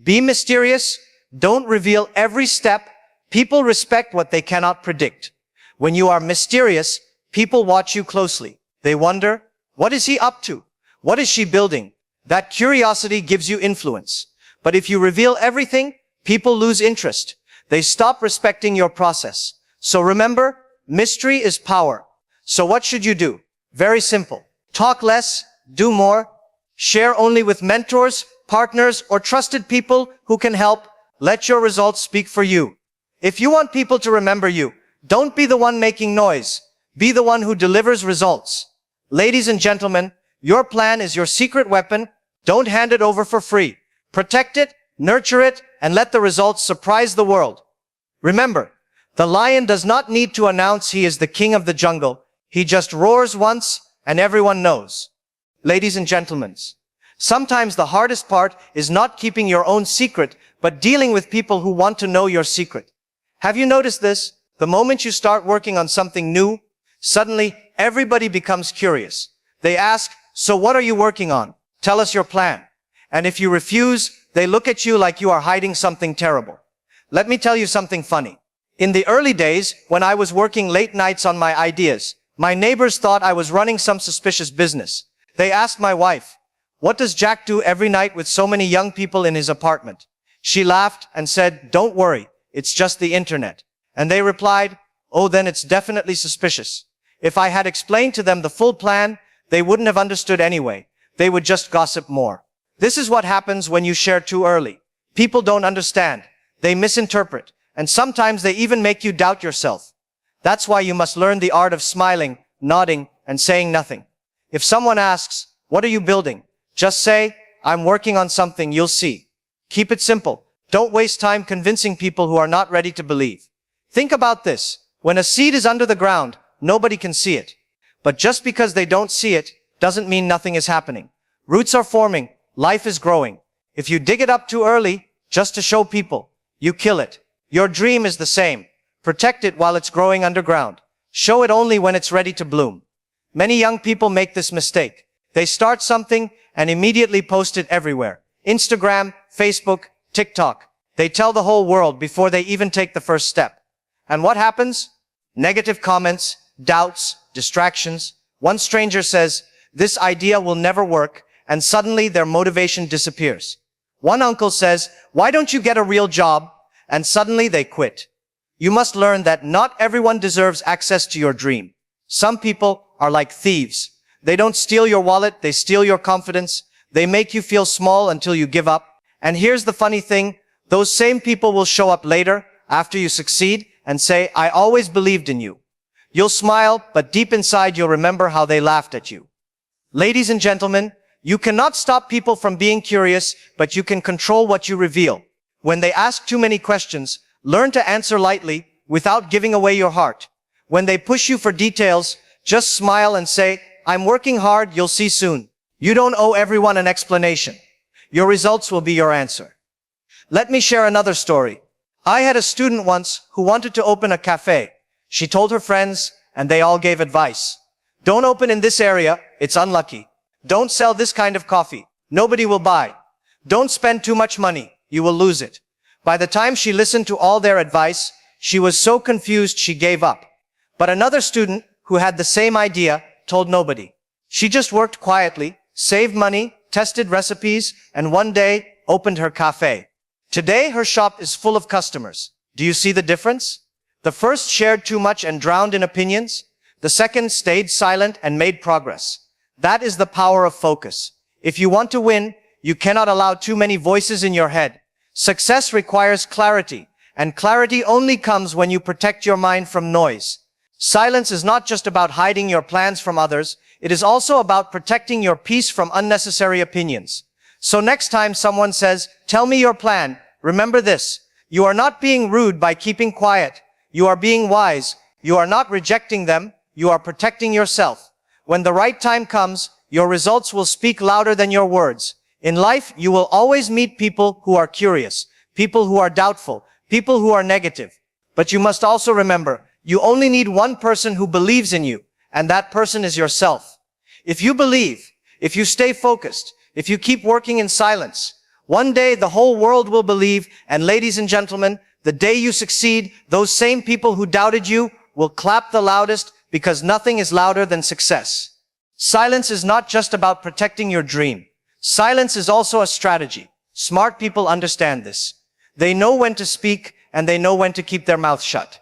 Be mysterious. Don't reveal every step. People respect what they cannot predict. When you are mysterious, people watch you closely. They wonder, what is he up to? What is she building? That curiosity gives you influence. But if you reveal everything, people lose interest. They stop respecting your process. So remember, mystery is power. So what should you do? Very simple. Talk less, do more. Share only with mentors, partners, or trusted people who can help. Let your results speak for you. If you want people to remember you, don't be the one making noise. Be the one who delivers results. Ladies and gentlemen, your plan is your secret weapon. Don't hand it over for free. Protect it, nurture it, and let the results surprise the world. Remember, the lion does not need to announce he is the king of the jungle. He just roars once and everyone knows. Ladies and gentlemen, sometimes the hardest part is not keeping your own secret, but dealing with people who want to know your secret. Have you noticed this? The moment you start working on something new, suddenly everybody becomes curious. They ask, so what are you working on? Tell us your plan. And if you refuse, they look at you like you are hiding something terrible. Let me tell you something funny. In the early days, when I was working late nights on my ideas, my neighbors thought I was running some suspicious business. They asked my wife, what does Jack do every night with so many young people in his apartment? She laughed and said, don't worry, it's just the internet. And they replied, oh, then it's definitely suspicious. If I had explained to them the full plan, they wouldn't have understood anyway. They would just gossip more. This is what happens when you share too early. People don't understand. They misinterpret. And sometimes they even make you doubt yourself. That's why you must learn the art of smiling, nodding, and saying nothing. If someone asks, what are you building? Just say, I'm working on something, you'll see. Keep it simple. Don't waste time convincing people who are not ready to believe. Think about this. When a seed is under the ground, nobody can see it. But just because they don't see it, doesn't mean nothing is happening. Roots are forming. Life is growing. If you dig it up too early, just to show people, you kill it. Your dream is the same. Protect it while it's growing underground. Show it only when it's ready to bloom. Many young people make this mistake. They start something and immediately post it everywhere. Instagram, Facebook, TikTok. They tell the whole world before they even take the first step. And what happens? Negative comments, doubts, distractions. One stranger says, "This idea will never work," and suddenly their motivation disappears. One uncle says, "Why don't you get a real job?" and suddenly they quit. You must learn that not everyone deserves access to your dream. Some people are like thieves. They don't steal your wallet, they steal your confidence. They make you feel small until you give up. And here's the funny thing, those same people will show up later, after you succeed, and say, "I always believed in you." You'll smile, but deep inside you'll remember how they laughed at you. Ladies and gentlemen, you cannot stop people from being curious, but you can control what you reveal. When they ask too many questions, learn to answer lightly, without giving away your heart. When they push you for details, just smile and say, "I'm working hard, you'll see soon." You don't owe everyone an explanation. Your results will be your answer. Let me share another story. I had a student once who wanted to open a cafe. She told her friends, and they all gave advice. Don't open in this area, it's unlucky. Don't sell this kind of coffee. Nobody will buy. Don't spend too much money. You will lose it. By the time she listened to all their advice, she was so confused she gave up. But another student who had the same idea told nobody. She just worked quietly, saved money, tested recipes, and one day opened her cafe. Today her shop is full of customers. Do you see the difference? The first shared too much and drowned in opinions. The second stayed silent and made progress. That is the power of focus. If you want to win, you cannot allow too many voices in your head. Success requires clarity, and clarity only comes when you protect your mind from noise. Silence is not just about hiding your plans from others, it is also about protecting your peace from unnecessary opinions. So next time someone says, "Tell me your plan," remember this. You are not being rude by keeping quiet. You are being wise. You are not rejecting them. You are protecting yourself. When the right time comes, your results will speak louder than your words. In life, you will always meet people who are curious, people who are doubtful, people who are negative. But you must also remember, you only need one person who believes in you, and that person is yourself. If you believe, if you stay focused, if you keep working in silence, one day the whole world will believe, and ladies and gentlemen, the day you succeed, those same people who doubted you will clap the loudest, because nothing is louder than success. Silence is not just about protecting your dream. Silence is also a strategy. Smart people understand this. They know when to speak and they know when to keep their mouth shut.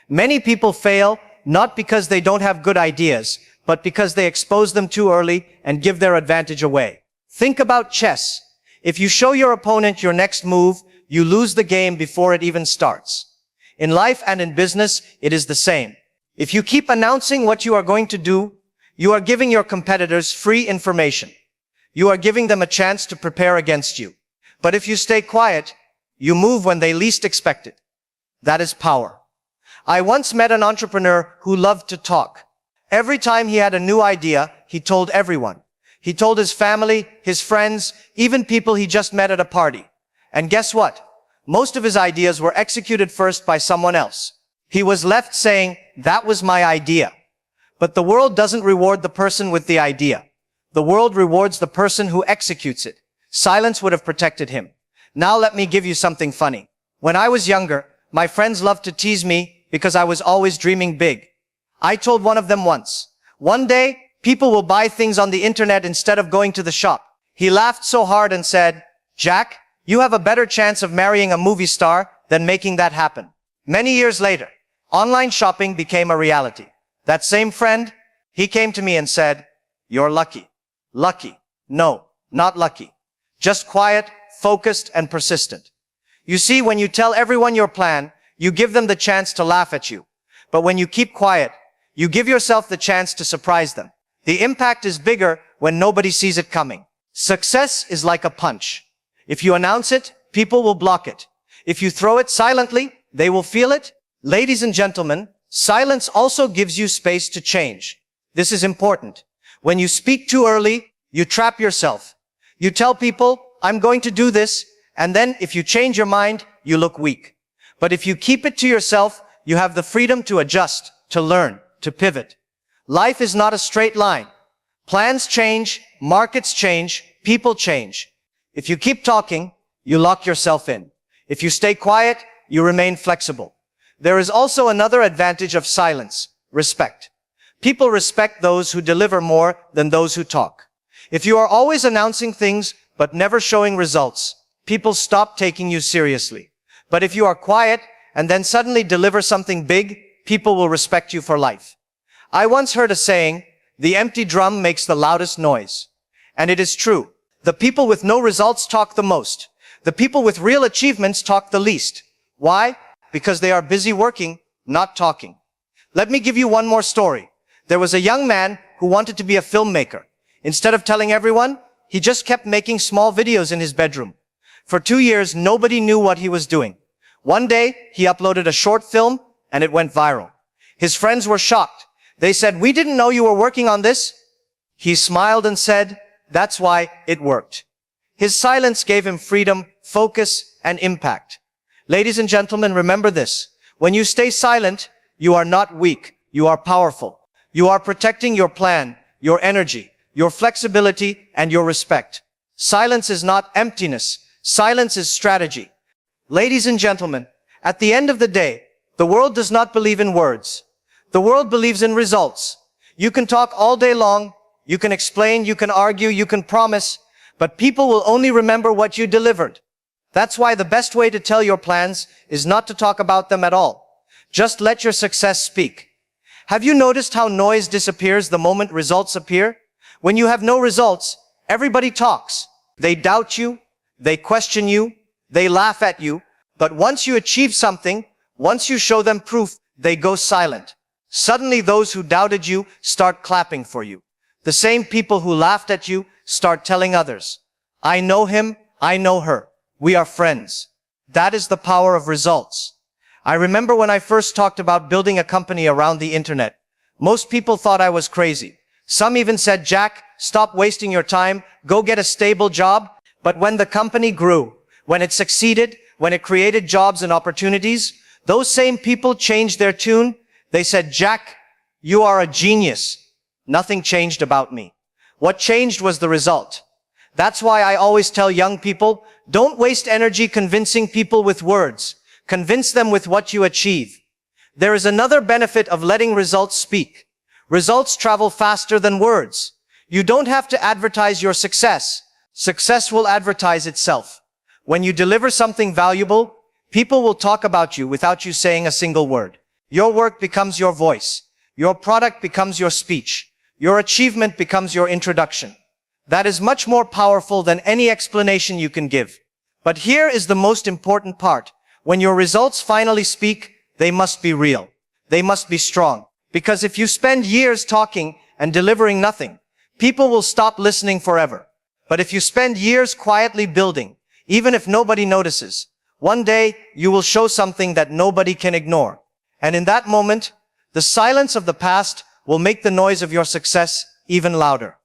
Many people fail not because they don't have good ideas, but because they expose them too early and give their advantage away. Think about chess. If you show your opponent your next move, you lose the game before it even starts. In life and in business, it is the same. If you keep announcing what you are going to do, you are giving your competitors free information. You are giving them a chance to prepare against you. But if you stay quiet, you move when they least expect it. That is power. I once met an entrepreneur who loved to talk. Every time he had a new idea, he told everyone. He told his family, his friends, even people he just met at a party. And guess what? Most of his ideas were executed first by someone else. He was left saying, "That was my idea." But the world doesn't reward the person with the idea. The world rewards the person who executes it. Silence would have protected him. Now let me give you something funny. When I was younger, my friends loved to tease me because I was always dreaming big. I told one of them once, "One day, people will buy things on the internet instead of going to the shop." He laughed so hard and said, "Jack, you have a better chance of marrying a movie star than making that happen." Many years later, online shopping became a reality. That same friend, he came to me and said, "You're lucky." Lucky. No, not lucky. Just quiet, focused, and persistent. You see, when you tell everyone your plan, you give them the chance to laugh at you. But when you keep quiet, you give yourself the chance to surprise them. The impact is bigger when nobody sees it coming. Success is like a punch. If you announce it, people will block it. If you throw it silently, they will feel it. Ladies and gentlemen, silence also gives you space to change. This is important. When you speak too early, you trap yourself. You tell people, "I'm going to do this," and then if you change your mind, you look weak. But if you keep it to yourself, you have the freedom to adjust, to learn, to pivot. Life is not a straight line. Plans change, markets change, people change. If you keep talking, you lock yourself in. If you stay quiet, you remain flexible. There is also another advantage of silence: respect. People respect those who deliver more than those who talk. If you are always announcing things but never showing results, people stop taking you seriously. But if you are quiet and then suddenly deliver something big, people will respect you for life. I once heard a saying, "The empty drum makes the loudest noise." And it is true. The people with no results talk the most. The people with real achievements talk the least. Why? Because they are busy working, not talking. Let me give you one more story. There was a young man who wanted to be a filmmaker. Instead of telling everyone, he just kept making small videos in his bedroom. For 2 years, nobody knew what he was doing. One day, he uploaded a short film and it went viral. His friends were shocked. They said, "We didn't know you were working on this." He smiled and said, "That's why it worked." His silence gave him freedom, focus, and impact. Ladies and gentlemen, remember this. When you stay silent, you are not weak. You are powerful. You are protecting your plan, your energy, your flexibility, and your respect. Silence is not emptiness. Silence is strategy. Ladies and gentlemen, at the end of the day, the world does not believe in words. The world believes in results. You can talk all day long, you can explain, you can argue, you can promise, but people will only remember what you delivered. That's why the best way to tell your plans is not to talk about them at all. Just let your success speak. Have you noticed how noise disappears the moment results appear? When you have no results, everybody talks. They doubt you, they question you, they laugh at you, but once you achieve something, once you show them proof, they go silent. Suddenly those who doubted you start clapping for you. The same people who laughed at you start telling others, "I know him, I know her. We are friends." That is the power of results. I remember when I first talked about building a company around the internet. Most people thought I was crazy. Some even said, "Jack, stop wasting your time, go get a stable job." But when the company grew, when it succeeded, when it created jobs and opportunities, those same people changed their tune. They said, "Jack, you are a genius." Nothing changed about me. What changed was the result. That's why I always tell young people, don't waste energy convincing people with words. Convince them with what you achieve. There is another benefit of letting results speak. Results travel faster than words. You don't have to advertise your success. Success will advertise itself. When you deliver something valuable, people will talk about you without you saying a single word. Your work becomes your voice. Your product becomes your speech. Your achievement becomes your introduction. That is much more powerful than any explanation you can give. But here is the most important part. When your results finally speak, they must be real. They must be strong. Because if you spend years talking and delivering nothing, people will stop listening forever. But if you spend years quietly building, even if nobody notices, one day you will show something that nobody can ignore. And in that moment, the silence of the past will make the noise of your success even louder.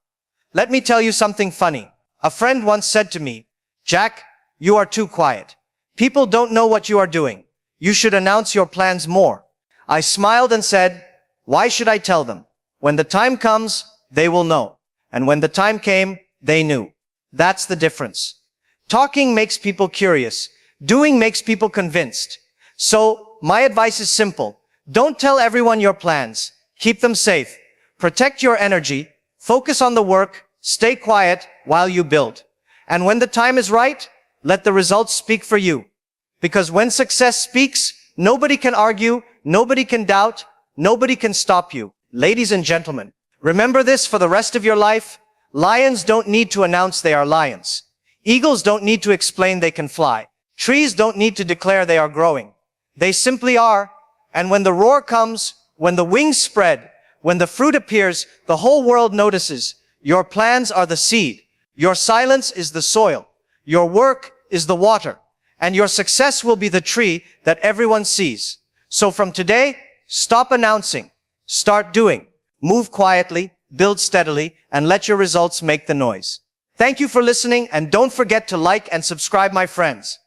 Let me tell you something funny. A friend once said to me, "Jack, you are too quiet. People don't know what you are doing. You should announce your plans more." I smiled and said, "Why should I tell them? When the time comes, they will know." And when the time came, they knew. That's the difference. Talking makes people curious. Doing makes people convinced. So, my advice is simple. Don't tell everyone your plans. Keep them safe. Protect your energy. Focus on the work. Stay quiet while you build. And when the time is right, let the results speak for you. Because when success speaks, nobody can argue, nobody can doubt, nobody can stop you. Ladies and gentlemen, remember this for the rest of your life. Lions don't need to announce they are lions. Eagles don't need to explain they can fly. Trees don't need to declare they are growing. They simply are. And when the roar comes, when the wings spread, when the fruit appears, the whole world notices. Your plans are the seed. Your silence is the soil. Your work is the water. And your success will be the tree that everyone sees. So from today, stop announcing. Start doing. Move quietly, build steadily, and let your results make the noise. Thank you for listening, and don't forget to like and subscribe, my friends.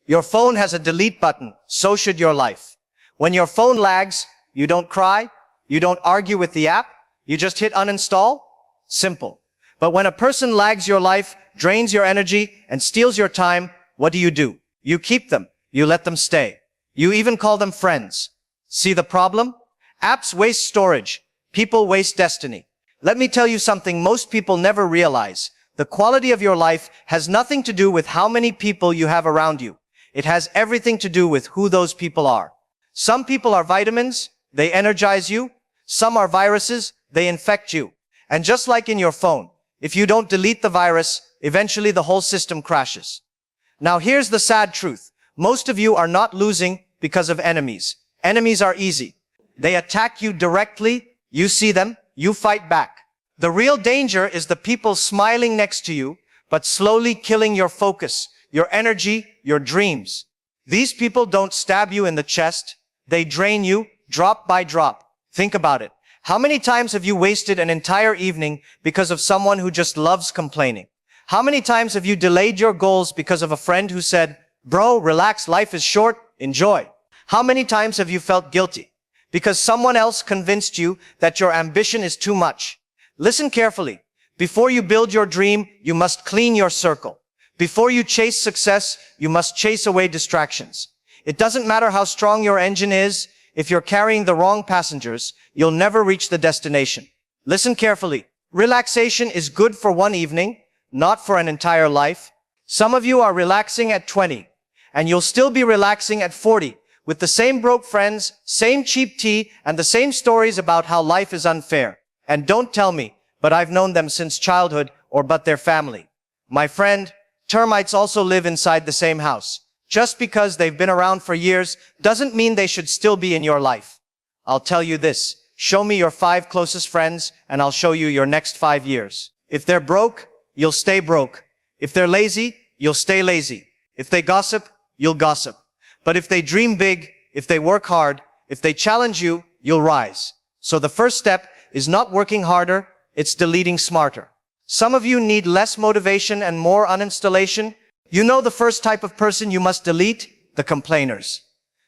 Your phone has a delete button, so should your life. When your phone lags, you don't cry, you don't argue with the app, you just hit uninstall. Simple. But when a person lags your life, drains your energy, and steals your time, what do? You keep them. You let them stay. You even call them friends. See the problem? Apps waste storage. People waste destiny. Let me tell you something most people never realize. The quality of your life has nothing to do with how many people you have around you. It has everything to do with who those people are. Some people are vitamins. They energize you. Some are viruses. They infect you. And just like in your phone, if you don't delete the virus, eventually the whole system crashes. Now here's the sad truth. Most of you are not losing because of enemies. Enemies are easy. They attack you directly. You see them. You fight back. The real danger is the people smiling next to you, but slowly killing your focus, your energy, your dreams. These people don't stab you in the chest. They drain you drop by drop. Think about it. How many times have you wasted an entire evening because of someone who just loves complaining? How many times have you delayed your goals because of a friend who said, "Bro, relax, life is short, enjoy"? How many times have you felt guilty because someone else convinced you that your ambition is too much? Listen carefully. Before you build your dream, you must clean your circle. Before you chase success, you must chase away distractions. It doesn't matter how strong your engine is. If you're carrying the wrong passengers, you'll never reach the destination. Listen carefully. Relaxation is good for one evening, not for an entire life. Some of you are relaxing at 20, and you'll still be relaxing at 40, with the same broke friends, same cheap tea, and the same stories about how life is unfair. And don't tell me, but I've known them since childhood, or but their family. My friend, termites also live inside the same house. Just because they've been around for years doesn't mean they should still be in your life. I'll tell you this. Show me your 5 closest friends, and I'll show you your next 5 years. If they're broke, you'll stay broke. If they're lazy, you'll stay lazy. If they gossip, you'll gossip. But if they dream big, if they work hard, if they challenge you, you'll rise. So the first step is not working harder, it's deleting smarter. Some of you need less motivation and more uninstallation. You know the first type of person you must delete? The complainers.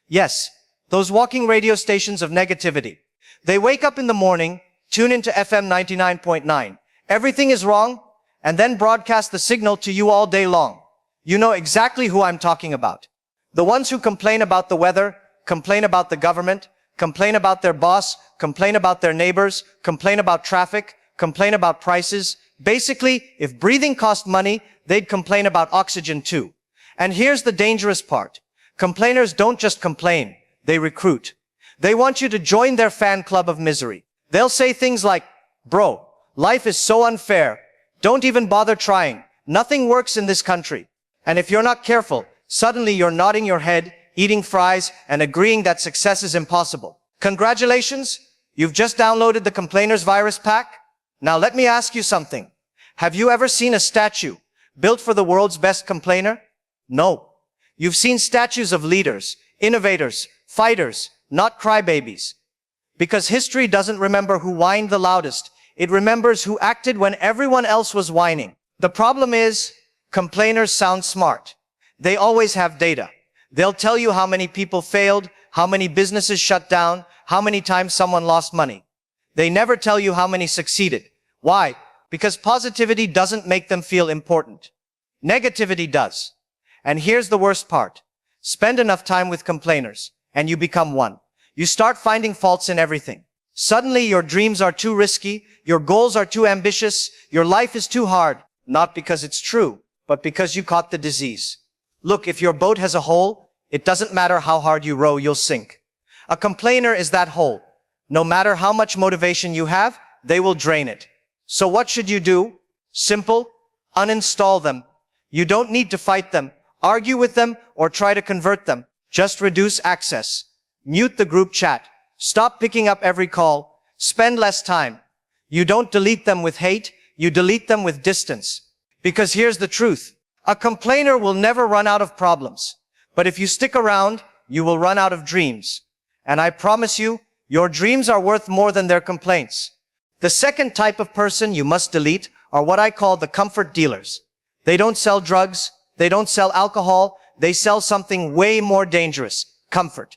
Yes, those walking radio stations of negativity. They wake up in the morning, tune into FM 99.9. Everything is wrong, and then broadcast the signal to you all day long. You know exactly who I'm talking about. The ones who complain about the weather, complain about the government, complain about their boss, complain about their neighbors, complain about traffic, complain about prices. Basically, if breathing cost money, they'd complain about oxygen too. And here's the dangerous part. Complainers don't just complain, they recruit. They want you to join their fan club of misery. They'll say things like, "Bro, life is so unfair. Don't even bother trying. Nothing works in this country." And if you're not careful, suddenly you're nodding your head, eating fries, and agreeing that success is impossible. Congratulations, you've just downloaded the Complainers Virus Pack. Now let me ask you something. Have you ever seen a statue built for the world's best complainer? No. You've seen statues of leaders, innovators, fighters, not crybabies. Because history doesn't remember who whined the loudest. It remembers who acted when everyone else was whining. The problem is, complainers sound smart. They always have data. They'll tell you how many people failed, how many businesses shut down, how many times someone lost money. They never tell you how many succeeded. Why? Because positivity doesn't make them feel important. Negativity does. And here's the worst part. Spend enough time with complainers, and you become one. You start finding faults in everything. Suddenly your dreams are too risky, your goals are too ambitious, your life is too hard. Not because it's true, but because you caught the disease. Look, if your boat has a hole, it doesn't matter how hard you row, you'll sink. A complainer is that hole. No matter how much motivation you have, they will drain it. So what should you do? Simple. Uninstall them. You don't need to fight them, argue with them, or try to convert them. Just reduce access. Mute the group chat. Stop picking up every call. Spend less time. You don't delete them with hate. You delete them with distance. Because here's the truth. A complainer will never run out of problems. But if you stick around, you will run out of dreams. And I promise you, your dreams are worth more than their complaints. The second type of person you must delete are what I call the comfort dealers. They don't sell drugs. They don't sell alcohol. they sell something way more dangerous: comfort.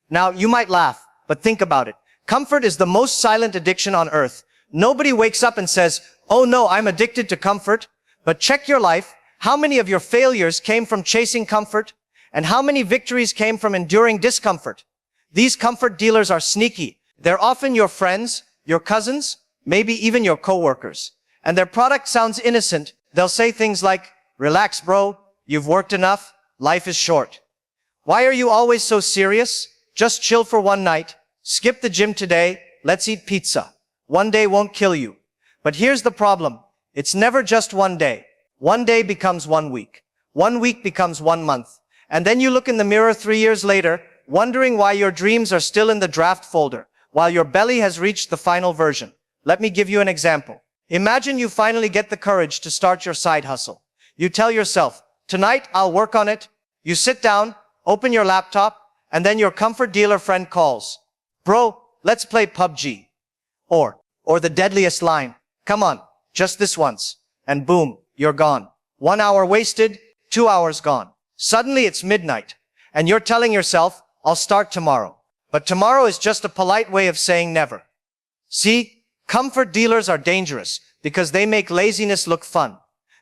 Now, you might laugh, but think about it. Comfort is the most silent addiction on earth. Nobody wakes up and says, "Oh no, I'm addicted to comfort." But check your life. How many of your failures came from chasing comfort? And how many victories came from enduring discomfort? These comfort dealers are sneaky. They're often your friends, your cousins, maybe even your coworkers. And their product sounds innocent. They'll say things like, "Relax, bro. You've worked enough. Life is short. Why are you always so serious? Just chill for one night. Skip the gym today. Let's eat pizza. One day won't kill you." But here's the problem. It's never just one day. One day becomes 1 week. 1 week becomes 1 month. And then you look in the mirror 3 years later, wondering why your dreams are still in the draft folder, while your belly has reached the final version. Let me give you an example. Imagine you finally get the courage to start your side hustle. You tell yourself, "Tonight I'll work on it." You sit down, open your laptop, and then your comfort dealer friend calls. "Bro, let's play PUBG. Or the deadliest line. Come on, just this once." And boom, you're gone. 1 hour wasted, 2 hours gone. Suddenly it's midnight, and you're telling yourself, "I'll start tomorrow." But tomorrow is just a polite way of saying never. See, comfort dealers are dangerous because they make laziness look fun.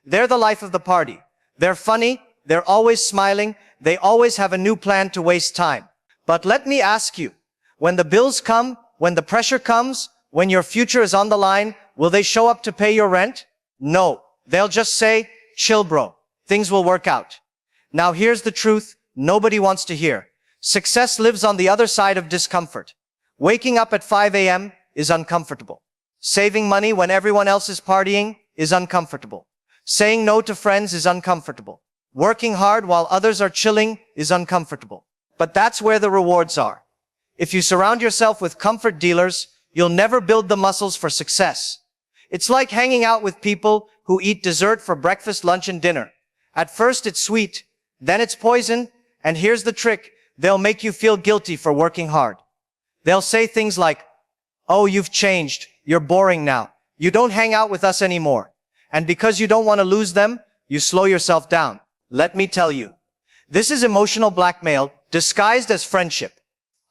They're the life of the party. They're funny, they're always smiling, they always have a new plan to waste time. But let me ask you, when the bills come, when the pressure comes, when your future is on the line, will they show up to pay your rent? No, they'll just say, "Chill, bro. Things will work out." Now here's the truth nobody wants to hear. Success lives on the other side of discomfort. Waking up at 5 a.m. is uncomfortable. Saving money when everyone else is partying is uncomfortable. Saying no to friends is uncomfortable. Working hard while others are chilling is uncomfortable. But that's where the rewards are. If you surround yourself with comfort dealers, you'll never build the muscles for success. It's like hanging out with people who eat dessert for breakfast, lunch, and dinner. At first it's sweet, then it's poison, and here's the trick. They'll make you feel guilty for working hard. They'll say things like, "Oh, you've changed. You're boring now. You don't hang out with us anymore." And because you don't want to lose them, you slow yourself down. Let me tell you, this is emotional blackmail disguised as friendship.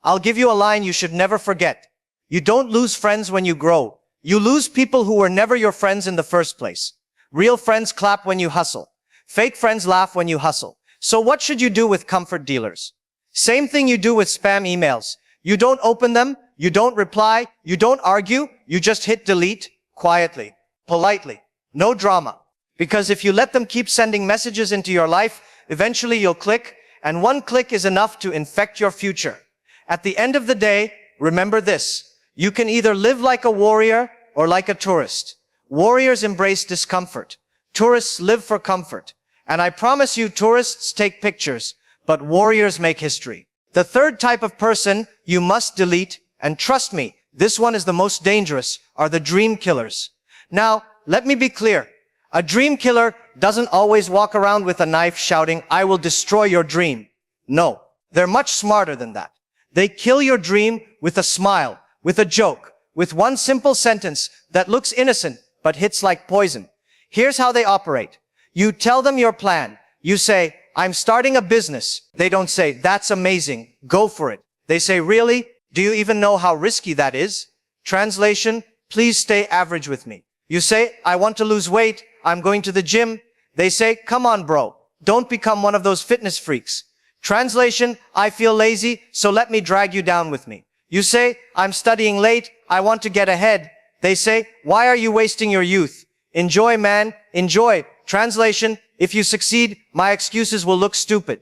I'll give you a line you should never forget. You don't lose friends when you grow. You lose people who were never your friends in the first place. Real friends clap when you hustle. Fake friends laugh when you hustle. So what should you do with comfort dealers? Same thing you do with spam emails. You don't open them, you don't reply, you don't argue, you just hit delete, quietly, politely. No drama. Because if you let them keep sending messages into your life, eventually you'll click, and one click is enough to infect your future. At the end of the day, remember this. You can either live like a warrior or like a tourist. Warriors embrace discomfort. Tourists live for comfort. And I promise you, tourists take pictures, but warriors make history. The third type of person you must delete, and trust me, this one is the most dangerous, are the dream killers. Now, let me be clear. A dream killer doesn't always walk around with a knife shouting, "I will destroy your dream." No, they're much smarter than that. They kill your dream with a smile, with a joke, with one simple sentence that looks innocent but hits like poison. Here's how they operate. You tell them your plan. You say, "I'm starting a business." They don't say, "That's amazing. Go for it." They say, "Really? Do you even know how risky that is?" Translation, "Please stay average with me." You say, "I want to lose weight. I'm going to the gym." They say, "Come on, bro. Don't become one of those fitness freaks." Translation, "I feel lazy, so let me drag you down with me." You say, "I'm studying late. I want to get ahead." They say, "Why are you wasting your youth? Enjoy, man. Enjoy." Translation, "If you succeed, my excuses will look stupid."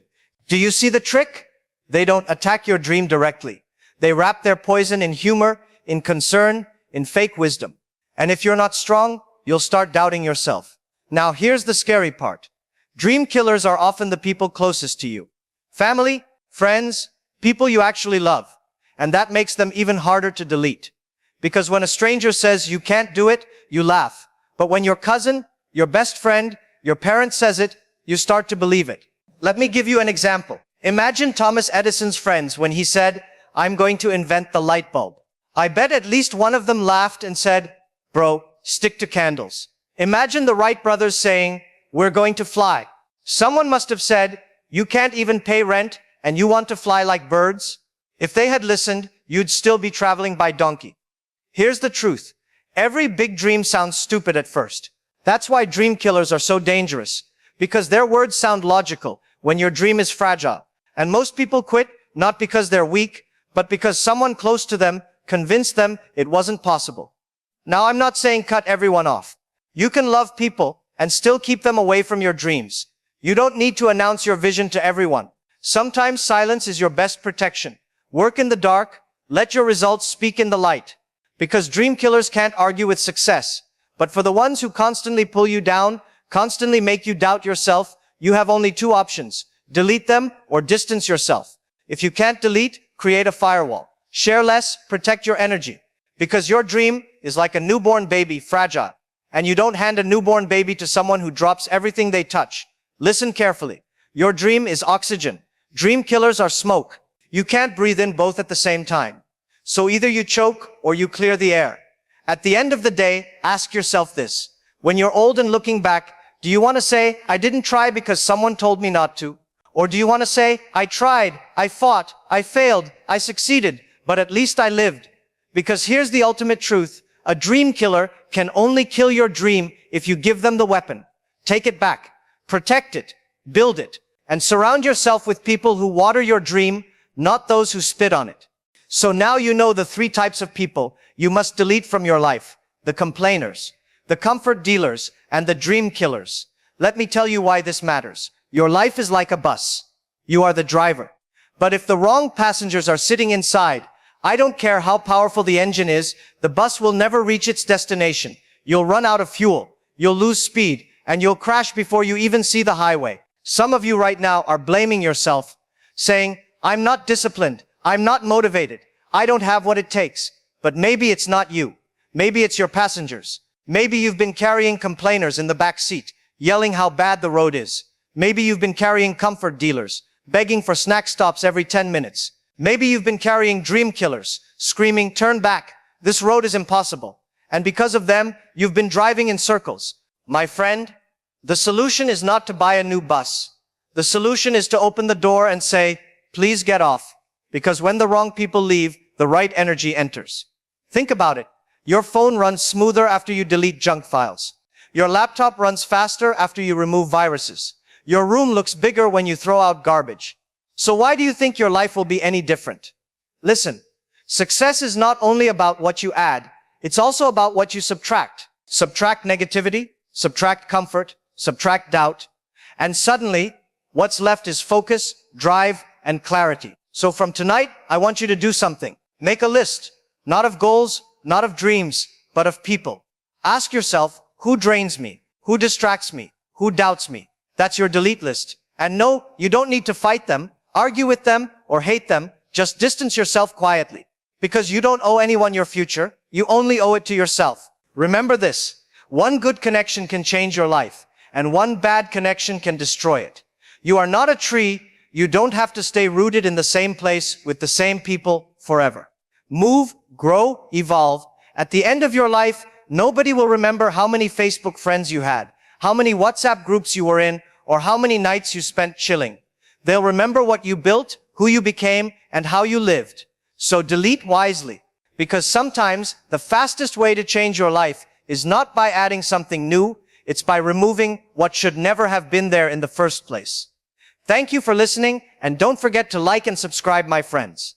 Do you see the trick? They don't attack your dream directly. They wrap their poison in humor, in concern, in fake wisdom. And if you're not strong, you'll start doubting yourself. Now here's the scary part. Dream killers are often the people closest to you. Family, friends, people you actually love. And that makes them even harder to delete. Because when a stranger says you can't do it, you laugh. But when your cousin, your best friend, your parent says it, you start to believe it. Let me give you an example. Imagine Thomas Edison's friends when he said, "I'm going to invent the light bulb." I bet at least one of them laughed and said, "Bro, stick to candles." Imagine the Wright brothers saying, "We're going to fly." Someone must have said, You can't even pay rent, and you want to fly like birds? If they had listened, you'd still be traveling by donkey. Here's the truth. Every big dream sounds stupid at first. That's why dream killers are so dangerous, because their words sound logical when your dream is fragile. And most people quit not because they're weak, but because someone close to them convinced them it wasn't possible. Now, I'm not saying cut everyone off. You can love people and still keep them away from your dreams. You don't need to announce your vision to everyone. Sometimes silence is your best protection. Work in the dark. Let your results speak in the light. Because dream killers can't argue with success. But for the ones who constantly pull you down, constantly make you doubt yourself, you have only two options. Delete them or distance yourself. If you can't delete, create a firewall. Share less, protect your energy. Because your dream is like a newborn baby, fragile. And you don't hand a newborn baby to someone who drops everything they touch. Listen carefully. Your dream is oxygen. Dream killers are smoke. You can't breathe in both at the same time. So either you choke or you clear the air. At the end of the day, ask yourself this. When you're old and looking back, do you want to say, I didn't try because someone told me not to? Or do you want to say, I tried, I fought, I failed, I succeeded, but at least I lived? Because here's the ultimate truth. A dream killer can only kill your dream if you give them the weapon. Take it back. Protect it. Build it. And surround yourself with people who water your dream, not those who spit on it. So now you know the three types of people you must delete from your life. The complainers, the comfort dealers, and the dream killers. Let me tell you why this matters. Your life is like a bus. You are the driver. But if the wrong passengers are sitting inside, I don't care how powerful the engine is, the bus will never reach its destination. You'll run out of fuel, you'll lose speed, and you'll crash before you even see the highway. Some of you right now are blaming yourself, saying, I'm not disciplined, I'm not motivated, I don't have what it takes. But maybe it's not you. Maybe it's your passengers. Maybe you've been carrying complainers in the back seat, yelling how bad the road is. Maybe you've been carrying comfort dealers, begging for snack stops every 10 minutes. Maybe you've been carrying dream killers, screaming, turn back, this road is impossible. And because of them, you've been driving in circles. My friend, the solution is not to buy a new bus. The solution is to open the door and say, please get off. Because when the wrong people leave, the right energy enters. Think about it. Your phone runs smoother after you delete junk files. Your laptop runs faster after you remove viruses. Your room looks bigger when you throw out garbage. So why do you think your life will be any different? Listen, success is not only about what you add, it's also about what you subtract. Subtract negativity, subtract comfort, subtract doubt, and suddenly, what's left is focus, drive, and clarity. So from tonight, I want you to do something. Make a list, not of goals, not of dreams, but of people. Ask yourself, who drains me? Who distracts me? Who doubts me? That's your delete list. And no, you don't need to fight them, argue with them, or hate them. Just distance yourself quietly. Because you don't owe anyone your future. You only owe it to yourself. Remember this. One good connection can change your life, and one bad connection can destroy it. You are not a tree. You don't have to stay rooted in the same place with the same people forever. Move, grow, evolve. At the end of your life, nobody will remember how many Facebook friends you had, how many WhatsApp groups you were in, or how many nights you spent chilling. They'll remember what you built, who you became, and how you lived. So delete wisely, because sometimes the fastest way to change your life is not by adding something new, it's by removing what should never have been there in the first place. Thank you for listening, and don't forget to like and subscribe, my friends.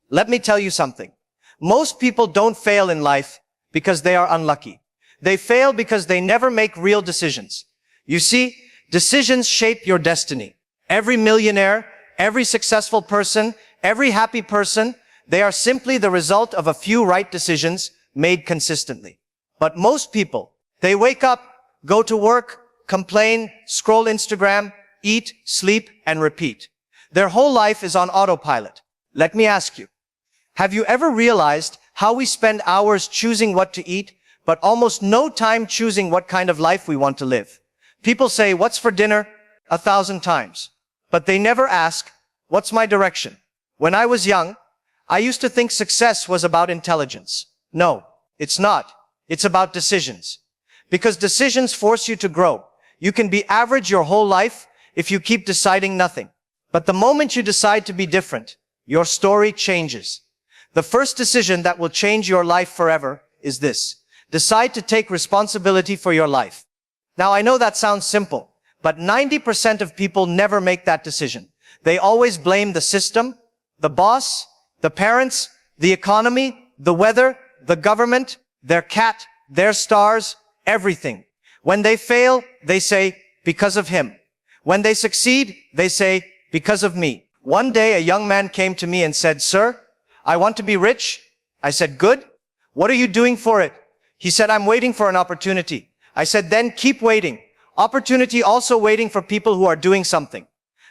Let me tell you something. Most people don't fail in life because they are unlucky. They fail because they never make real decisions. You see, decisions shape your destiny. Every millionaire, every successful person, every happy person, they are simply the result of a few right decisions made consistently. But most people, they wake up, go to work, complain, scroll Instagram, eat, sleep, and repeat. Their whole life is on autopilot. Let me ask you, have you ever realized how we spend hours choosing what to eat, but almost no time choosing what kind of life we want to live? People say, what's for dinner? 1,000 times. But they never ask, what's my direction? When I was young, I used to think success was about intelligence. No, it's not. It's about decisions. Because decisions force you to grow. You can be average your whole life if you keep deciding nothing. But the moment you decide to be different, your story changes. The first decision that will change your life forever is this. Decide to take responsibility for your life. Now, I know that sounds simple, but 90% of people never make that decision. They always blame the system, the boss, the parents, the economy, the weather, the government, their cat, their stars, everything. When they fail, they say, because of him. When they succeed, they say, because of me. One day, a young man came to me and said, "Sir, I want to be rich." I said, "Good. What are you doing for it?" He said, "I'm waiting for an opportunity." I said, "Then keep waiting. Opportunity also waiting for people who are doing something."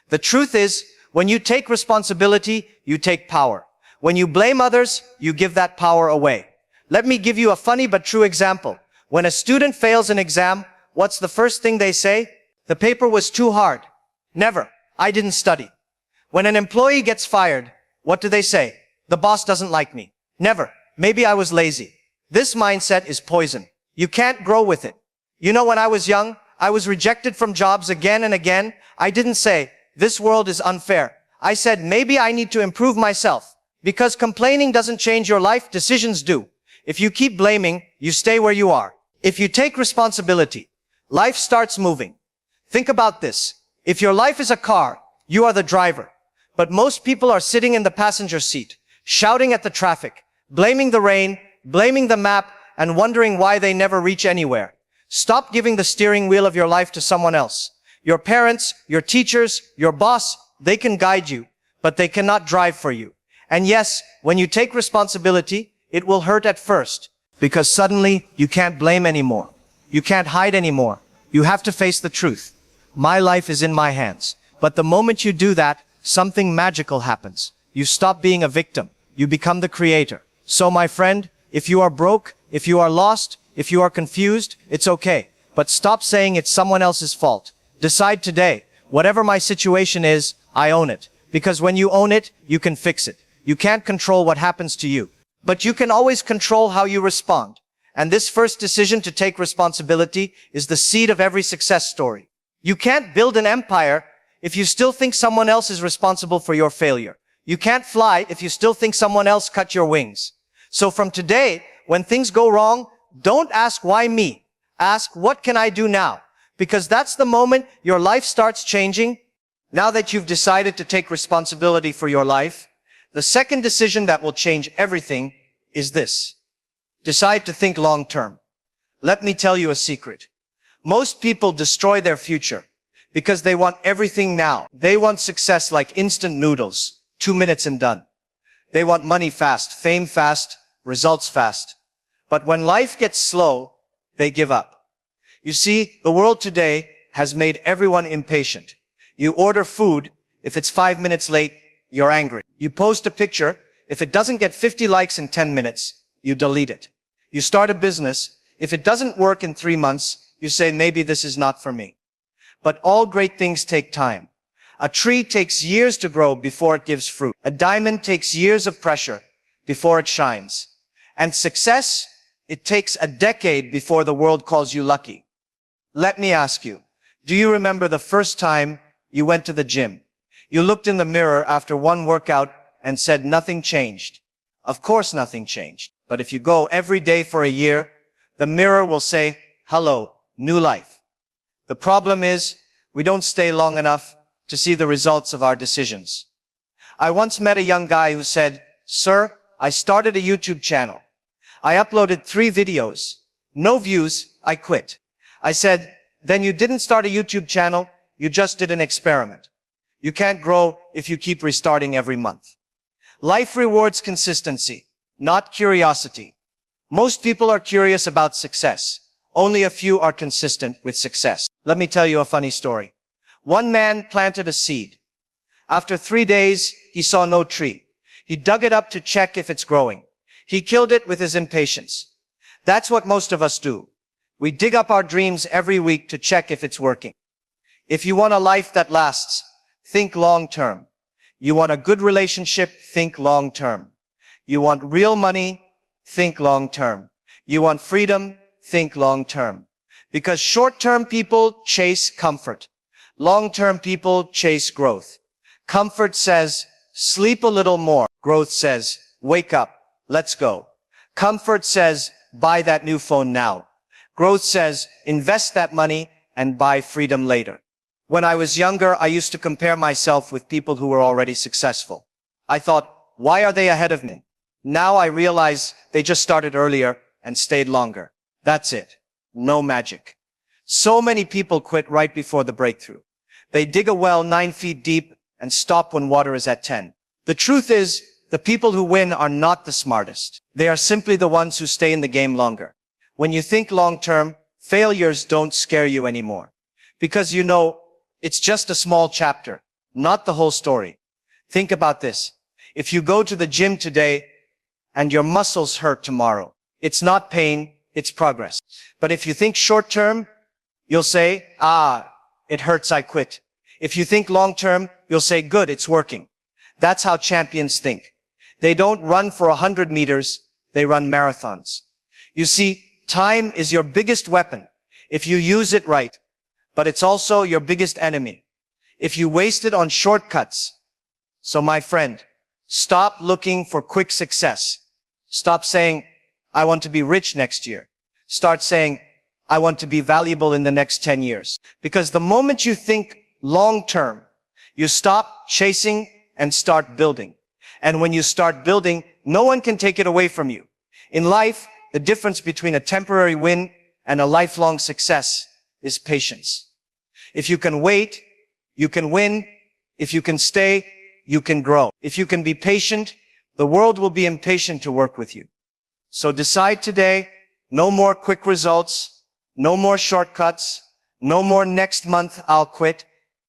The truth is, when you take responsibility, you take power. When you blame others, you give that power away. Let me give you a funny but true example. When a student fails an exam, what's the first thing they say? The paper was too hard. Never. I didn't study. When an employee gets fired, what do they say? The boss doesn't like me. Never. Maybe I was lazy. This mindset is poison. You can't grow with it. You know, when I was young, I was rejected from jobs again and again. I didn't say, this world is unfair. I said, maybe I need to improve myself. Because complaining doesn't change your life, decisions do. If you keep blaming, you stay where you are. If you take responsibility, life starts moving. Think about this. If your life is a car, you are the driver. But most people are sitting in the passenger seat, shouting at the traffic, blaming the rain, blaming the map, and wondering why they never reach anywhere. Stop giving the steering wheel of your life to someone else. Your parents, your teachers, your boss, they can guide you, but they cannot drive for you. And yes, when you take responsibility, it will hurt at first, because suddenly you can't blame anymore. You can't hide anymore. You have to face the truth. My life is in my hands. But the moment you do that, something magical happens. You stop being a victim. You become the creator. So my friend, if you are broke, if you are lost, if you are confused, it's okay. But stop saying it's someone else's fault. Decide today, whatever my situation is, I own it. Because when you own it, you can fix it. You can't control what happens to you, but you can always control how you respond. And this first decision to take responsibility is the seed of every success story. You can't build an empire if you still think someone else is responsible for your failure. You can't fly if you still think someone else cut your wings. So from today, when things go wrong, don't ask why me. Ask what can I do now? Because that's the moment your life starts changing. Now that you've decided to take responsibility for your life, the second decision that will change everything is this. Decide to think long term. Let me tell you a secret. Most people destroy their future because they want everything now. They want success like instant noodles, 2 minutes and done. They want money fast, fame fast, results fast. But when life gets slow, they give up. You see, the world today has made everyone impatient. You order food, if it's 5 minutes late, you're angry. You post a picture, if it doesn't get 50 likes in 10 minutes, you delete it. You start a business, if it doesn't work in 3 months, you say maybe this is not for me. But all great things take time. A tree takes years to grow before it gives fruit. A diamond takes years of pressure before it shines. And success, it takes a decade before the world calls you lucky. Let me ask you, do you remember the first time you went to the gym? You looked in the mirror after one workout and said nothing changed. Of course nothing changed. But if you go every day for a year, the mirror will say, hello, new life. The problem is, we don't stay long enough to see the results of our decisions. I once met a young guy who said, "Sir, I started a YouTube channel. I uploaded 3 videos. No views, I quit." I said, "Then you didn't start a YouTube channel, you just did an experiment. You can't grow if you keep restarting every month." Life rewards consistency, not curiosity. Most people are curious about success. Only a few are consistent with success. Let me tell you a funny story. One man planted a seed. After 3 days, he saw no tree. He dug it up to check if it's growing. He killed it with his impatience. That's what most of us do. We dig up our dreams every week to check if it's working. If you want a life that lasts, think long term. You want a good relationship, think long term. You want real money? Think long term. You want freedom? Think long term. Because short-term people chase comfort. Long-term people chase growth. Comfort says, sleep a little more. Growth says, wake up, let's go. Comfort says, buy that new phone now. Growth says, invest that money and buy freedom later. When I was younger, I used to compare myself with people who were already successful. I thought, why are they ahead of me? Now I realize they just started earlier and stayed longer. That's it. No magic. So many people quit right before the breakthrough. They dig a well 9 feet deep and stop when water is at 10. The truth is, the people who win are not the smartest. They are simply the ones who stay in the game longer. When you think long term, failures don't scare you anymore. Because you know, it's just a small chapter, not the whole story. Think about this. If you go to the gym today and your muscles hurt tomorrow, it's not pain, it's progress. But if you think short term, you'll say, it hurts, I quit. If you think long term, you'll say, good, it's working. That's how champions think. They don't run for 100 meters, they run marathons. You see, time is your biggest weapon if you use it right, but it's also your biggest enemy if you waste it on shortcuts. So my friend, stop looking for quick success. Stop saying, I want to be rich next year. Start saying, I want to be valuable in the next 10 years. Because the moment you think long term, you stop chasing and start building. And when you start building, no one can take it away from you. In life, the difference between a temporary win and a lifelong success is patience. If you can wait, you can win. If you can stay, you can grow. If you can be patient, the world will be impatient to work with you. So decide today, no more quick results, no more shortcuts, no more next month I'll quit.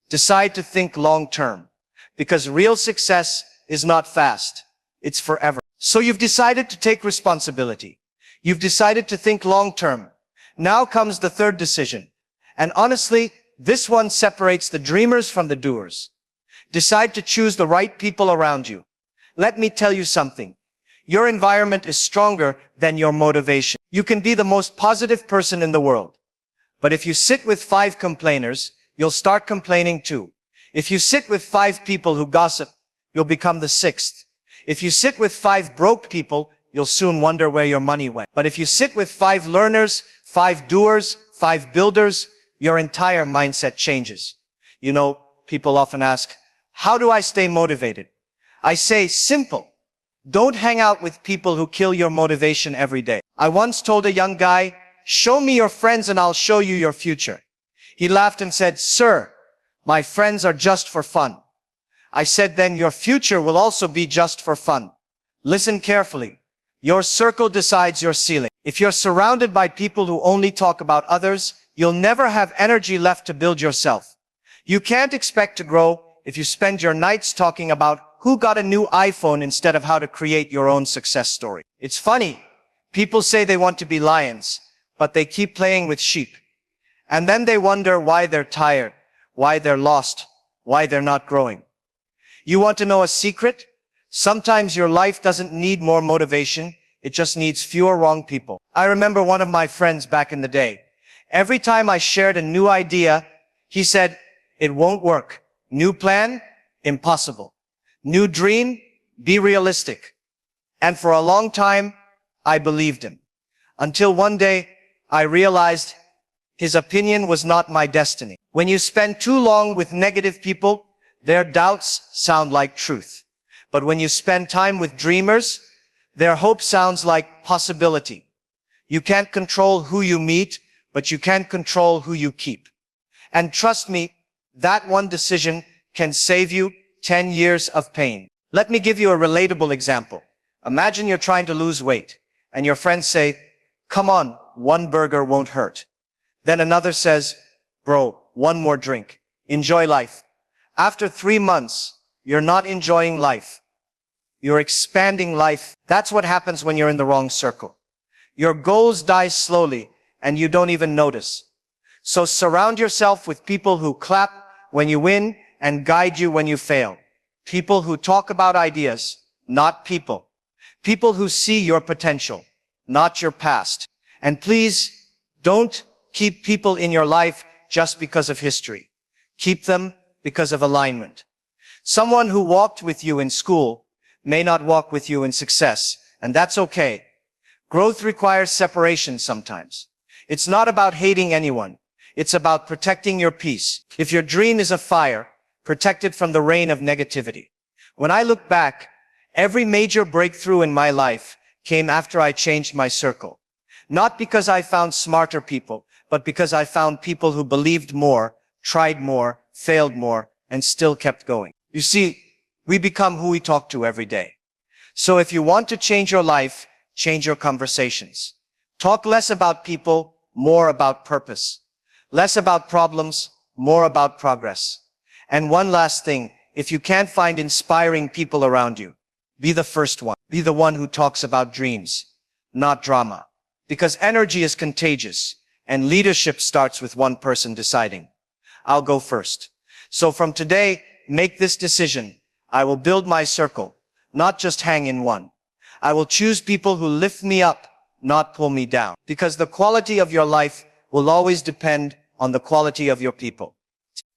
Decide to think long term, because real success is not fast. It's forever. So you've decided to take responsibility. You've decided to think long term. Now comes the third decision. And honestly, this one separates the dreamers from the doers. Decide to choose the right people around you. Let me tell you something. Your environment is stronger than your motivation. You can be the most positive person in the world. But if you sit with 5 complainers, you'll start complaining too. If you sit with 5 people who gossip, you'll become the 6th. If you sit with 5 broke people, you'll soon wonder where your money went. But if you sit with 5 learners, 5 doers, 5 builders, your entire mindset changes. You know, people often ask, how do I stay motivated? I say, simple. Don't hang out with people who kill your motivation every day. I once told a young guy, show me your friends and I'll show you your future. He laughed and said, sir, my friends are just for fun. I said, then your future will also be just for fun. Listen carefully. Your circle decides your ceiling. If you're surrounded by people who only talk about others, you'll never have energy left to build yourself. You can't expect to grow if you spend your nights talking about who got a new iPhone instead of how to create your own success story. It's funny. People say they want to be lions, but they keep playing with sheep. And then they wonder why they're tired, why they're lost, why they're not growing. You want to know a secret? Sometimes your life doesn't need more motivation. It just needs fewer wrong people. I remember one of my friends back in the day. Every time I shared a new idea, he said, it won't work. New plan? Impossible. New dream? Be realistic. And for a long time, I believed him. Until one day, I realized his opinion was not my destiny. When you spend too long with negative people, their doubts sound like truth. But when you spend time with dreamers, their hope sounds like possibility. You can't control who you meet, but you can control who you keep. And trust me, that one decision can save you 10 years of pain. Let me give you a relatable example. Imagine you're trying to lose weight, and your friends say, come on, 1 burger won't hurt. Then another says, bro, 1 more drink. Enjoy life. After 3 months, you're not enjoying life. You're expanding life. That's what happens when you're in the wrong circle. Your goals die slowly, and you don't even notice. So surround yourself with people who clap when you win and guide you when you fail. People who talk about ideas, not people. People who see your potential, not your past. And please, don't keep people in your life just because of history. Keep them because of alignment. Someone who walked with you in school may not walk with you in success, and that's okay. Growth requires separation sometimes. It's not about hating anyone. It's about protecting your peace. If your dream is a fire, protect it from the rain of negativity. When I look back, every major breakthrough in my life came after I changed my circle. Not because I found smarter people, but because I found people who believed more, tried more, failed more, and still kept going. You see, we become who we talk to every day. So if you want to change your life, change your conversations. Talk less about people, more about purpose. Less about problems, more about progress. And one last thing, if you can't find inspiring people around you, be the first one. Be the one who talks about dreams, not drama. Because energy is contagious, and leadership starts with one person deciding, I'll go first. So from today, make this decision. I will build my circle, not just hang in one. I will choose people who lift me up, not pull me down. Because the quality of your life will always depend on the quality of your people.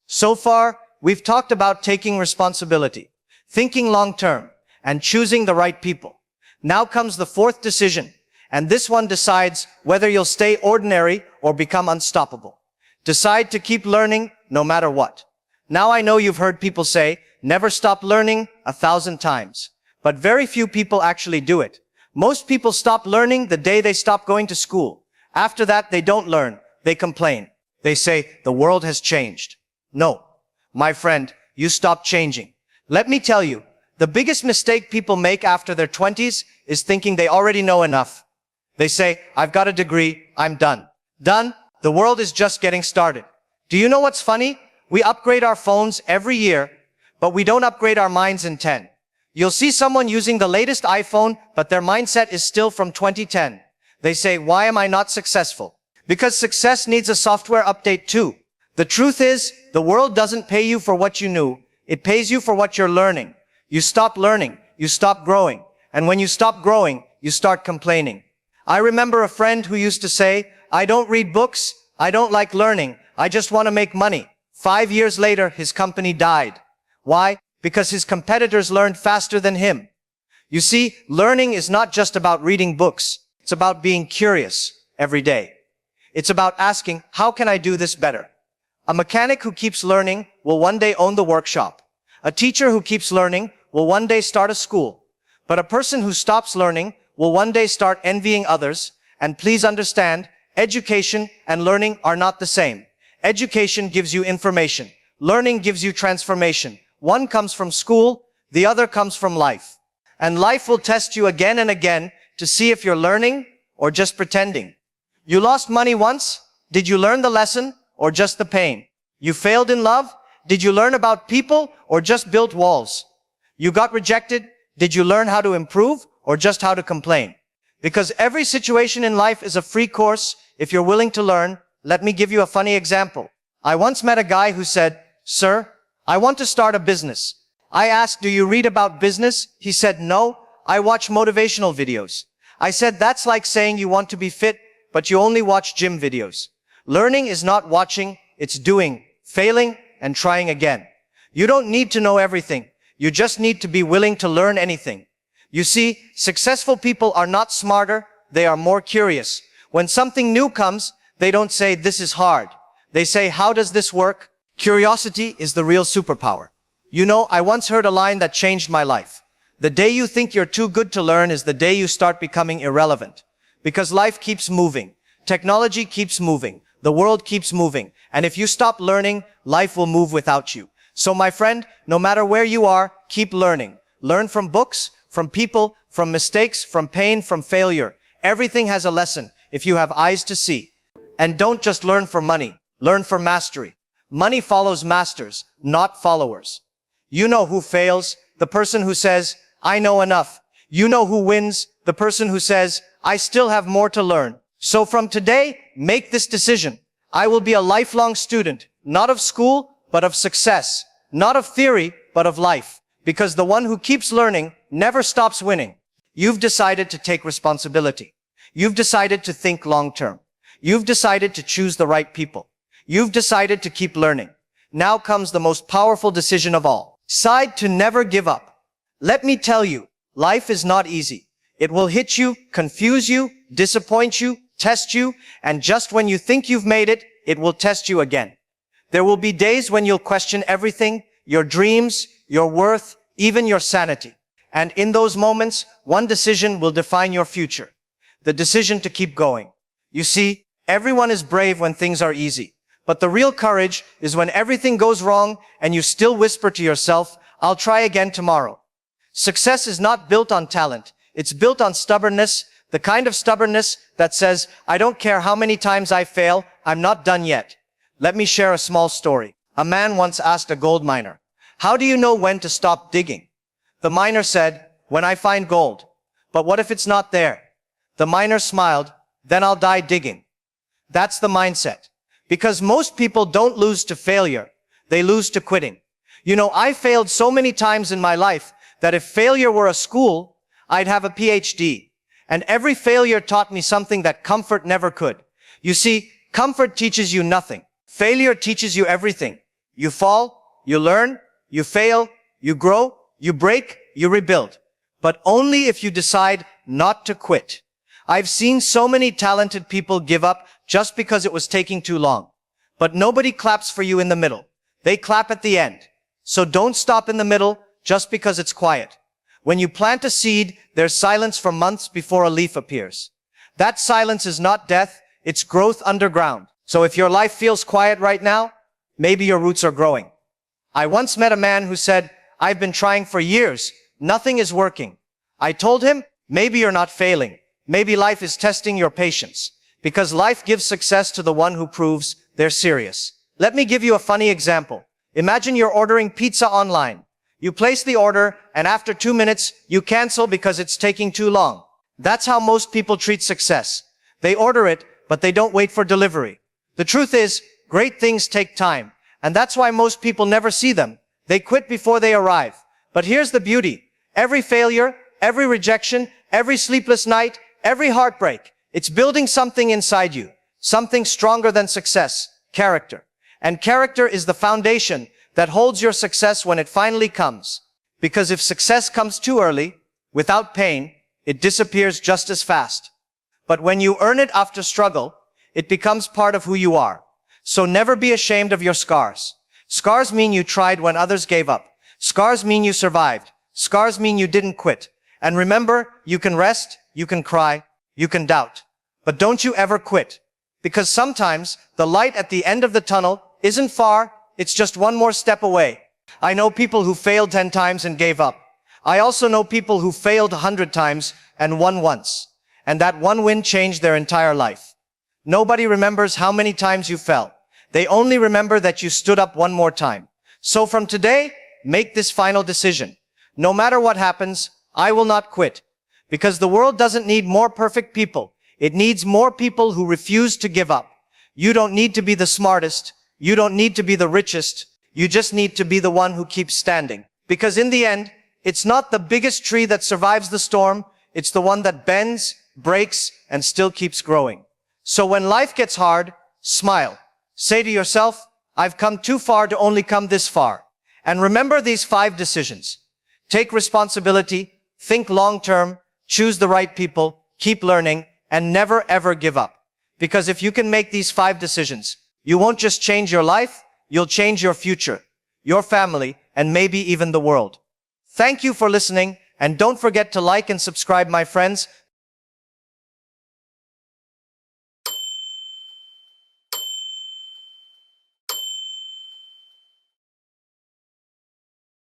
So far, we've talked about taking responsibility, thinking long-term, and choosing the right people. Now comes the fourth decision, and this one decides whether you'll stay ordinary or become unstoppable. Decide to keep learning no matter what. Now I know you've heard people say, never stop learning 1,000 times. But very few people actually do it. Most people stop learning the day they stop going to school. After that, they don't learn. They complain. They say, the world has changed. No, my friend, you stopped changing. Let me tell you, the biggest mistake people make after their 20s is thinking they already know enough. They say, I've got a degree, I'm done. Done? The world is just getting started. Do you know what's funny? We upgrade our phones every year, but we don't upgrade our minds in 10. You'll see someone using the latest iPhone, but their mindset is still from 2010. They say, why am I not successful? Because success needs a software update too. The truth is, the world doesn't pay you for what you knew. It pays you for what you're learning. You stop learning, you stop growing. And when you stop growing, you start complaining. I remember a friend who used to say, I don't read books, I don't like learning, I just want to make money. 5 years later, his company died. Why? Because his competitors learned faster than him. You see, learning is not just about reading books. It's about being curious every day. It's about asking, how can I do this better? A mechanic who keeps learning will one day own the workshop. A teacher who keeps learning will one day start a school. But a person who stops learning will one day start envying others. And please understand, education and learning are not the same. Education gives you information. Learning gives you transformation. One comes from school, the other comes from life. And life will test you again and again to see if you're learning or just pretending. You lost money once? Did you learn the lesson or just the pain? You failed in love? Did you learn about people or just built walls? You got rejected? Did you learn how to improve or just how to complain? Because every situation in life is a free course if you're willing to learn. Let me give you a funny example. I once met a guy who said, Sir, I want to start a business. I asked, do you read about business? He said, no, I watch motivational videos. I said, that's like saying you want to be fit, but you only watch gym videos. Learning is not watching, it's doing, failing, and trying again. You don't need to know everything. You just need to be willing to learn anything. You see, successful people are not smarter, they are more curious. When something new comes, they don't say, this is hard. They say, how does this work? Curiosity is the real superpower. You know, I once heard a line that changed my life. The day you think you're too good to learn is the day you start becoming irrelevant. Because life keeps moving. Technology keeps moving. The world keeps moving. And if you stop learning, life will move without you. So my friend, no matter where you are, keep learning. Learn from books, from people, from mistakes, from pain, from failure. Everything has a lesson if you have eyes to see. And don't just learn for money. Learn for mastery. Money follows masters, not followers. You know who fails? The person who says, I know enough. You know who wins? The person who says, I still have more to learn. So from today, make this decision. I will be a lifelong student, not of school, but of success. Not of theory, but of life. Because the one who keeps learning never stops winning. You've decided to take responsibility. You've decided to think long term. You've decided to choose the right people. You've decided to keep learning. Now comes the most powerful decision of all. Decide to never give up. Let me tell you, life is not easy. It will hit you, confuse you, disappoint you, test you, and just when you think you've made it, it will test you again. There will be days when you'll question everything, your dreams, your worth, even your sanity. And in those moments, one decision will define your future. The decision to keep going. You see, everyone is brave when things are easy. But the real courage is when everything goes wrong and you still whisper to yourself, I'll try again tomorrow. Success is not built on talent. It's built on stubbornness, the kind of stubbornness that says, I don't care how many times I fail, I'm not done yet. Let me share a small story. A man once asked a gold miner, how do you know when to stop digging? The miner said, when I find gold. But what if it's not there? The miner smiled, then I'll die digging. That's the mindset. Because most people don't lose to failure. They lose to quitting. You know, I failed so many times in my life that if failure were a school, I'd have a PhD. And every failure taught me something that comfort never could. You see, comfort teaches you nothing. Failure teaches you everything. You fall, you learn, you fail, you grow, you break, you rebuild. But only if you decide not to quit. I've seen so many talented people give up just because it was taking too long. But nobody claps for you in the middle. They clap at the end. So don't stop in the middle just because it's quiet. When you plant a seed, there's silence for months before a leaf appears. That silence is not death, it's growth underground. So if your life feels quiet right now, maybe your roots are growing. I once met a man who said, I've been trying for years. Nothing is working. I told him, maybe you're not failing. Maybe life is testing your patience. Because life gives success to the one who proves they're serious. Let me give you a funny example. Imagine you're ordering pizza online. You place the order, and after 2 minutes, you cancel because it's taking too long. That's how most people treat success. They order it, but they don't wait for delivery. The truth is, great things take time, and that's why most people never see them. They quit before they arrive. But here's the beauty. Every failure, every rejection, every sleepless night, every heartbreak, it's building something inside you. Something stronger than success. Character. And character is the foundation that holds your success when it finally comes. Because if success comes too early, without pain, it disappears just as fast. But when you earn it after struggle, it becomes part of who you are. So never be ashamed of your scars. Scars mean you tried when others gave up. Scars mean you survived. Scars mean you didn't quit. And remember, you can rest, you can cry, you can doubt. But don't you ever quit. Because sometimes the light at the end of the tunnel isn't far, it's just one more step away. I know people who failed 10 times and gave up. I also know people who failed 100 times and won once. And that one win changed their entire life. Nobody remembers how many times you fell. They only remember that you stood up one more time. So from today, make this final decision. No matter what happens, I will not quit. Because the world doesn't need more perfect people. It needs more people who refuse to give up. You don't need to be the smartest. You don't need to be the richest. You just need to be the one who keeps standing. Because in the end, it's not the biggest tree that survives the storm. It's the one that bends, breaks, and still keeps growing. So when life gets hard, smile. Say to yourself, I've come too far to only come this far. And remember these 5 decisions. Take responsibility, think long term, choose the right people, keep learning, and never ever give up. Because if you can make these 5 decisions, you won't just change your life, you'll change your future, your family, and maybe even the world. Thank you for listening, and don't forget to like and subscribe, my friends.